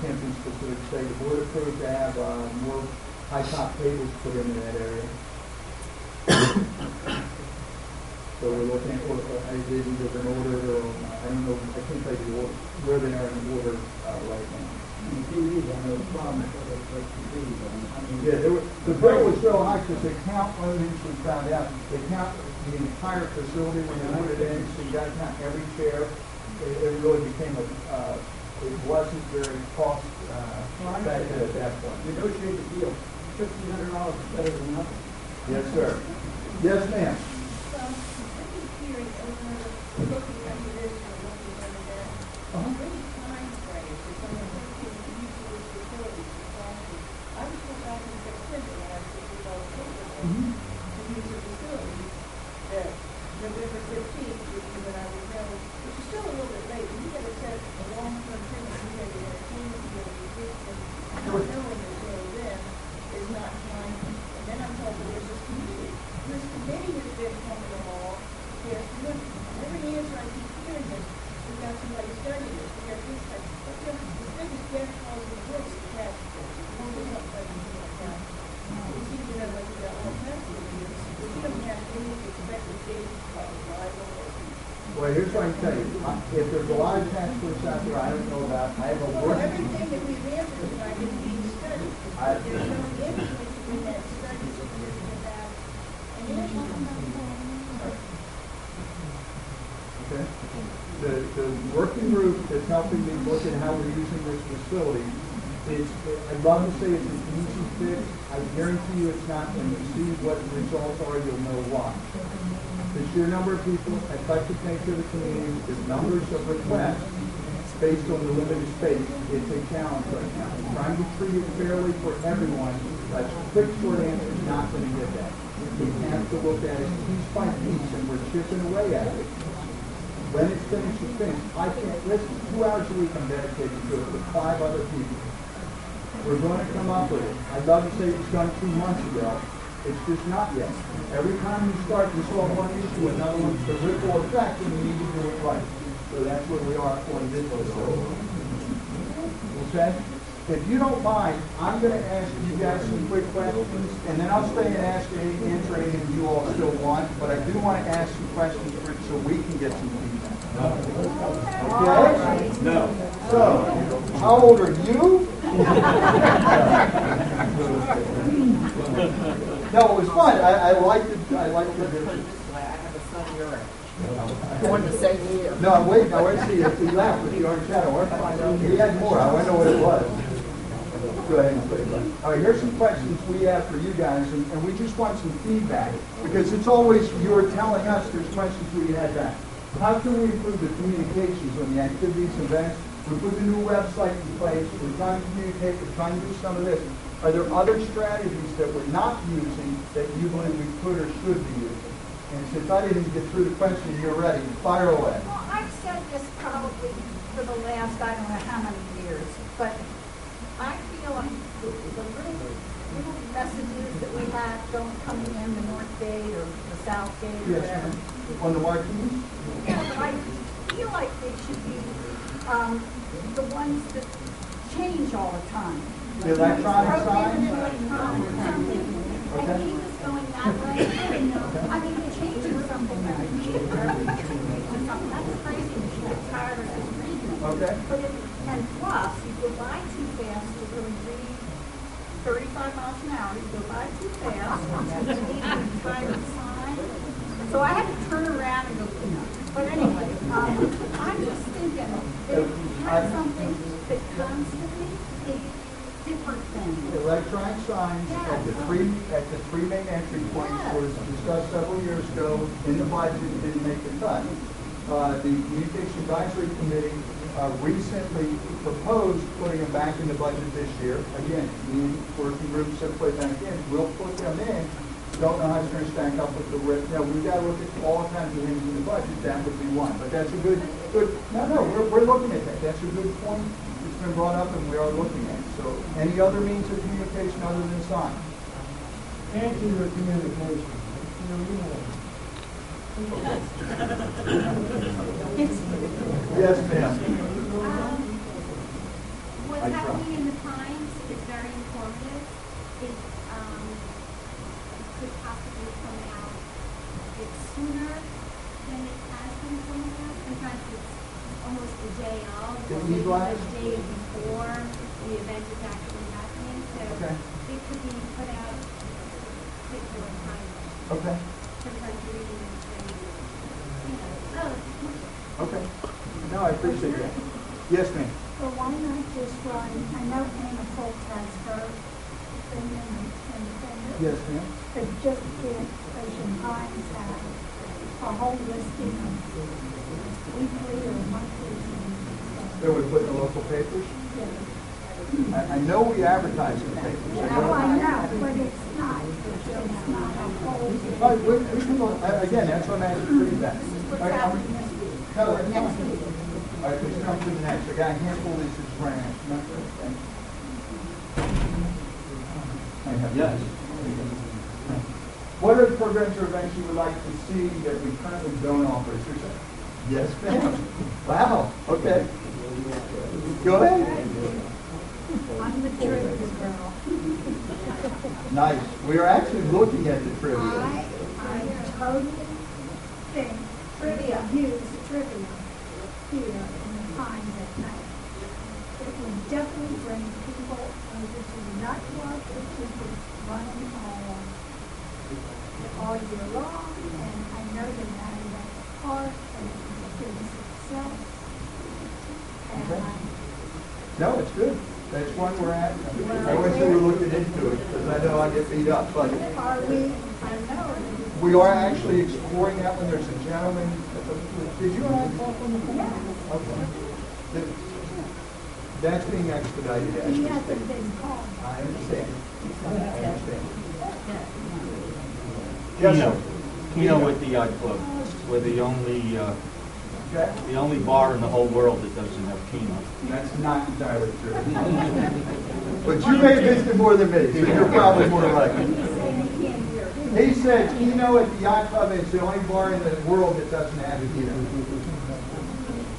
[SPEAKER 1] can't be specific. Say the board approved to have more high top tables put into that area. So we're looking at, I did either an order or I don't know. I can't tell you where they are in the order right now.
[SPEAKER 8] The TVs, I know the problem with the TVs. I mean,
[SPEAKER 1] yeah, the bill was so high because they count, one of the things we found out, they count the entire facility when they put it in, so you got to count every chair. It really became it wasn't very cost effective at that point.
[SPEAKER 8] Negotiate the deal. $1,500 is better than nothing.
[SPEAKER 1] Yes, sir. Yes, ma'am.
[SPEAKER 2] So, I'm just curious, looking into this or looking into that, which time frame is someone looking to use these facilities for classrooms? I was going back in September last year with all the children to use the facilities that November 15th, which is when I was there, which is still a little bit late. You got to set a long-term thing, you got to entertain the exist, and not knowing until then is not time. And then I'm told there's this committee. This committee has been coming along. Yes, every answer I keep hearing is, we've got somebody studying this, we got this type. But the biggest gas calls in the world is cash. Won't be enough money to do that. We seem to have like that all kinds of years. But you don't have any expected date of arrival.
[SPEAKER 1] Well, here's what I can tell you. If there's a lot of tax force out there I don't know about, I have a
[SPEAKER 2] Well,
[SPEAKER 1] work.
[SPEAKER 2] everything that we've answered tonight is being studied. There's no influence in that study so we can have an issue.
[SPEAKER 1] Okay. The working group that's helping me look at how we're using this facility, I'd love to say it's an easy fix. I guarantee you it's not. When you see what the results are, you'll know why. The sheer number of people, effective nature of the community, the numbers of requests based on the limited space, it's a challenge right now. Trying to treat it fairly for everyone, a quick short answer is not going to get that. We have to look at it piece by piece, and we're chipping away at it. When it's finished, it's finished. I can't listen. 2 hours a week I'm dedicated to it with 5 other people. We're going to come up with it. I'd love to say it was done 2 months ago. It's just not yet. Every time you start to solve one issue, another one's the ripple effect, and you need to do it right. So that's where we are on this facility. Okay? If you don't mind, I'm going to ask you guys some quick questions, and then I'll stay and answer anything you all still want. But I do want to ask some questions so we can get some feedback. Okay?
[SPEAKER 12] No.
[SPEAKER 1] So, how old are you? No, it was fun. I liked it. I liked
[SPEAKER 7] Let's put it
[SPEAKER 1] it.
[SPEAKER 7] this way, I have a son your age. Born the same year.
[SPEAKER 1] No, I'm waiting. I want to see if he laughed with the orange shadow. I want to find out. He had more. I want to know what it was. Go ahead and put it on. All right, here's some questions we have for you guys, and we just want some feedback, because it's always you're telling us there's questions we had back. How can we improve the communications on the activities, events? We put the new website in place. We're trying to communicate. We're trying to do some of this. Are there other strategies that we're not using that you believe we could or should be using? And since I didn't get through the question, you're ready. Fire away.
[SPEAKER 16] Well, I've said this probably for the last, I don't know how many years, but I feel like the little messages that we have don't come in the North Gate or the South Gate or
[SPEAKER 1] Yes,
[SPEAKER 16] whatever.
[SPEAKER 1] ma'am. On the marquee?
[SPEAKER 16] Yeah, but I feel like they should be the ones that change all the time.
[SPEAKER 1] The electronic signs?
[SPEAKER 16] And he was going that way. I mean, changing something that we need something that's crazy. You get tired of just reading it.
[SPEAKER 1] Okay.
[SPEAKER 16] But and plus, you go by too fast to really read 35 miles an hour. You go by too fast. You need to try to sign. So I had to turn around and go, But anyway, I'm just thinking, if you have something that constantly is different things.
[SPEAKER 1] Electronic signs at the three main entry points was discussed several years ago in the budget, didn't make the cut. The Communication Advisory Committee recently proposed putting them back in the budget this year. Again, the working group said put it back in. We'll put them in. Don't know how it's going to stack up with the rest. We've got to look at all kinds of things in the budget. That would be one. But that's a good. We're looking at that. That's a good point. It's been brought up, and we are looking at it. So, any other means of communication other than sign?
[SPEAKER 3] Anti-communication.
[SPEAKER 1] Yes, ma'am.
[SPEAKER 13] What's happening in the Times is very informative. It could possibly come out a bit sooner than it has been coming out. Sometimes it's almost the day of, or maybe the day before the event is actually happening. So it could be put out particular time.
[SPEAKER 1] Okay.
[SPEAKER 13] Sometimes reading it and,
[SPEAKER 1] Okay. No, I appreciate that. Yes, ma'am.
[SPEAKER 10] Well, why not just run, I know paying a full transfer thing independent.
[SPEAKER 1] Yes, ma'am.
[SPEAKER 10] But just get Ocean Pines have a whole listing of weekly or monthly.
[SPEAKER 1] That we put in the local papers? I know we advertise in the papers.
[SPEAKER 10] I know, but it's not a whole.
[SPEAKER 1] We can look, again, that's what I'm asking feedback. All right, let's come to the next. I got a handful of these grants. Yes. What are the programs or events you would like to see that we currently don't offer? Yes, ma'am. Wow. Okay. Go ahead.
[SPEAKER 10] I'm the trivia girl.
[SPEAKER 1] Nice. We are actually looking at the trivia.
[SPEAKER 10] I totally think trivia, use trivia here in the Times at night. It would definitely bring people over to the nightclub, which is running all year long, and I know they're not in that park, and it's a big success. And
[SPEAKER 1] No, it's good. That's one we're at. I wish we were looking into it, because I know I get beat up, but
[SPEAKER 10] are we, I know.
[SPEAKER 1] we are actually exploring that one. There's a gentleman, did you and I talk on the phone? Okay. That's being expedited as we
[SPEAKER 10] He hasn't
[SPEAKER 1] speak.
[SPEAKER 10] been called.
[SPEAKER 1] I understand. I understand. Yes, sir.
[SPEAKER 11] Keno with the Yacht Club. We're the only bar in the whole world that doesn't have Keno.
[SPEAKER 1] That's not entirely true. But you may have visited more than me, so you're probably more likely. He said Keno at the Yacht Club is the only bar in the world that doesn't have a Keno.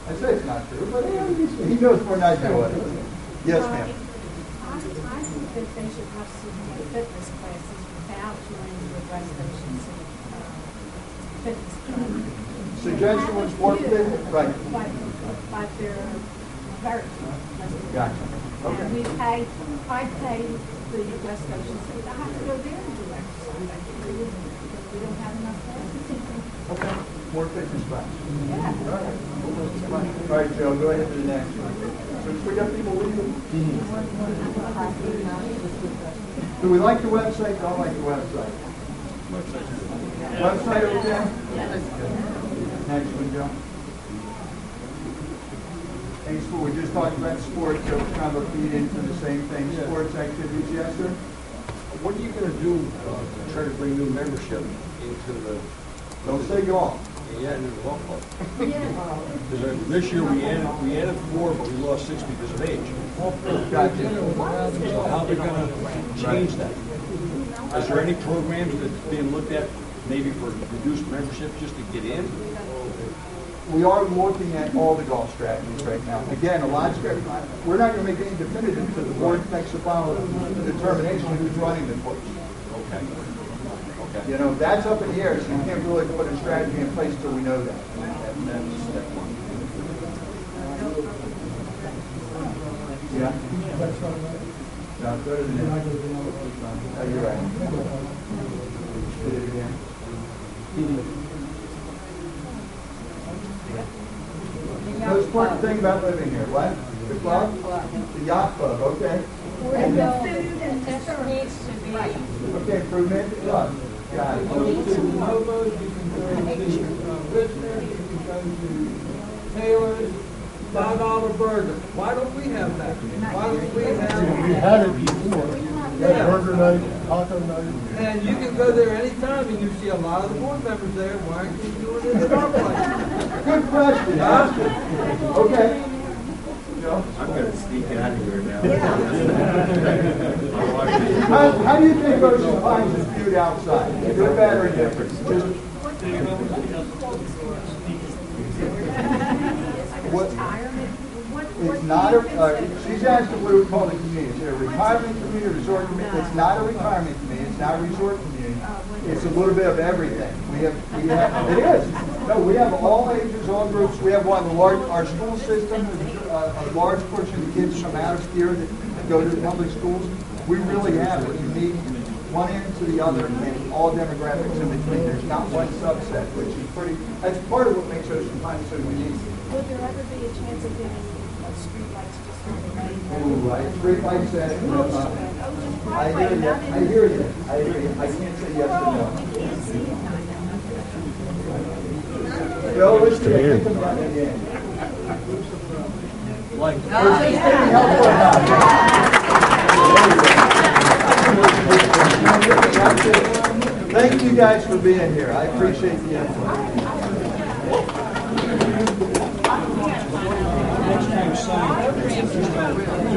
[SPEAKER 1] I say it's not true, but he knows more than I do. Yes, ma'am.
[SPEAKER 9] I think that they should have some fitness classes without joining the West Ocean City fitness club.
[SPEAKER 1] suggestion was forfeit, right,
[SPEAKER 16] But they're very expensive.
[SPEAKER 1] gotcha.
[SPEAKER 16] And we pay, I pay the West Ocean State, I have to go there and do exercise activities because we don't have enough classes.
[SPEAKER 1] Okay, more fitness class.
[SPEAKER 16] Yeah.
[SPEAKER 1] All right, Joe, go ahead to the next one. Since we got people leaving. Do we like the website? Don't like the website? Website okay? Next one, Joe. Any school, we just talked about sports, so it's kind of a feed into the same thing. Sports activities, yes, sir?
[SPEAKER 15] What are you gonna do to try to bring new membership into the?
[SPEAKER 1] Don't say golf.
[SPEAKER 15] Yeah, into the golf club. Because this year we added 4, but we lost 6 because of age.
[SPEAKER 1] Gotcha.
[SPEAKER 15] So how are they gonna change that? Is there any programs that's being looked at, maybe for reduced membership, just to get in?
[SPEAKER 1] We are looking at all the golf strategies right now. Again, a lot of, we're not going to make any definitive until the board makes a final determination who's running the course.
[SPEAKER 15] Okay.
[SPEAKER 1] You know, that's up in the air, so you can't really put a strategy in place until we know that.
[SPEAKER 15] That's step 1.
[SPEAKER 1] Yeah?
[SPEAKER 3] That's not right.
[SPEAKER 1] No, go to the
[SPEAKER 3] Then I
[SPEAKER 1] next.
[SPEAKER 3] go to the other one.
[SPEAKER 1] Oh, you're right. Did it again. Most important thing about living here, what? The club? The yacht club, okay.
[SPEAKER 16] And the food and the service.
[SPEAKER 14] Needs to be.
[SPEAKER 1] Okay, improvement, club. Got it.
[SPEAKER 8] You can go to Novo's, you can go to Lister's, you can go to Taylor's, $5 burger. Why don't we have that? Why don't we
[SPEAKER 3] We
[SPEAKER 8] have?
[SPEAKER 3] had it before.
[SPEAKER 8] Yeah.
[SPEAKER 3] Burger night, taco night.
[SPEAKER 8] And you can go there anytime and you see a lot of the board members there. Why aren't you doing it at our place?
[SPEAKER 1] Good question, ask it. Okay. Joe?
[SPEAKER 11] I'm gonna sneak out of here now.
[SPEAKER 1] How do you think Ocean Pines is viewed outside? Good, bad, or indifferent? Just what? It's not a, she's asking what do we call the community? Is it a retirement community, resort community? It's not a retirement community, it's not a resort community. It's a little bit of everything. We have, it is. No, we have all ages, all groups. We have one of the large, our school system, a large portion of the kids from out of here that go to the public schools. We really have it. You need one end to the other and all demographics in between. There's not one subset, which is pretty, that's part of what makes Ocean Pines so unique.
[SPEAKER 9] Would there ever be a chance of getting streetlights just on the main road?
[SPEAKER 1] Ooh, right, street lights, I hear you, I hear you, I hear you. I can't say yes or no. Bill, let's think about it again.
[SPEAKER 15] Like,
[SPEAKER 1] Thank you guys for being here. I appreciate the effort.
[SPEAKER 15] next time, sign.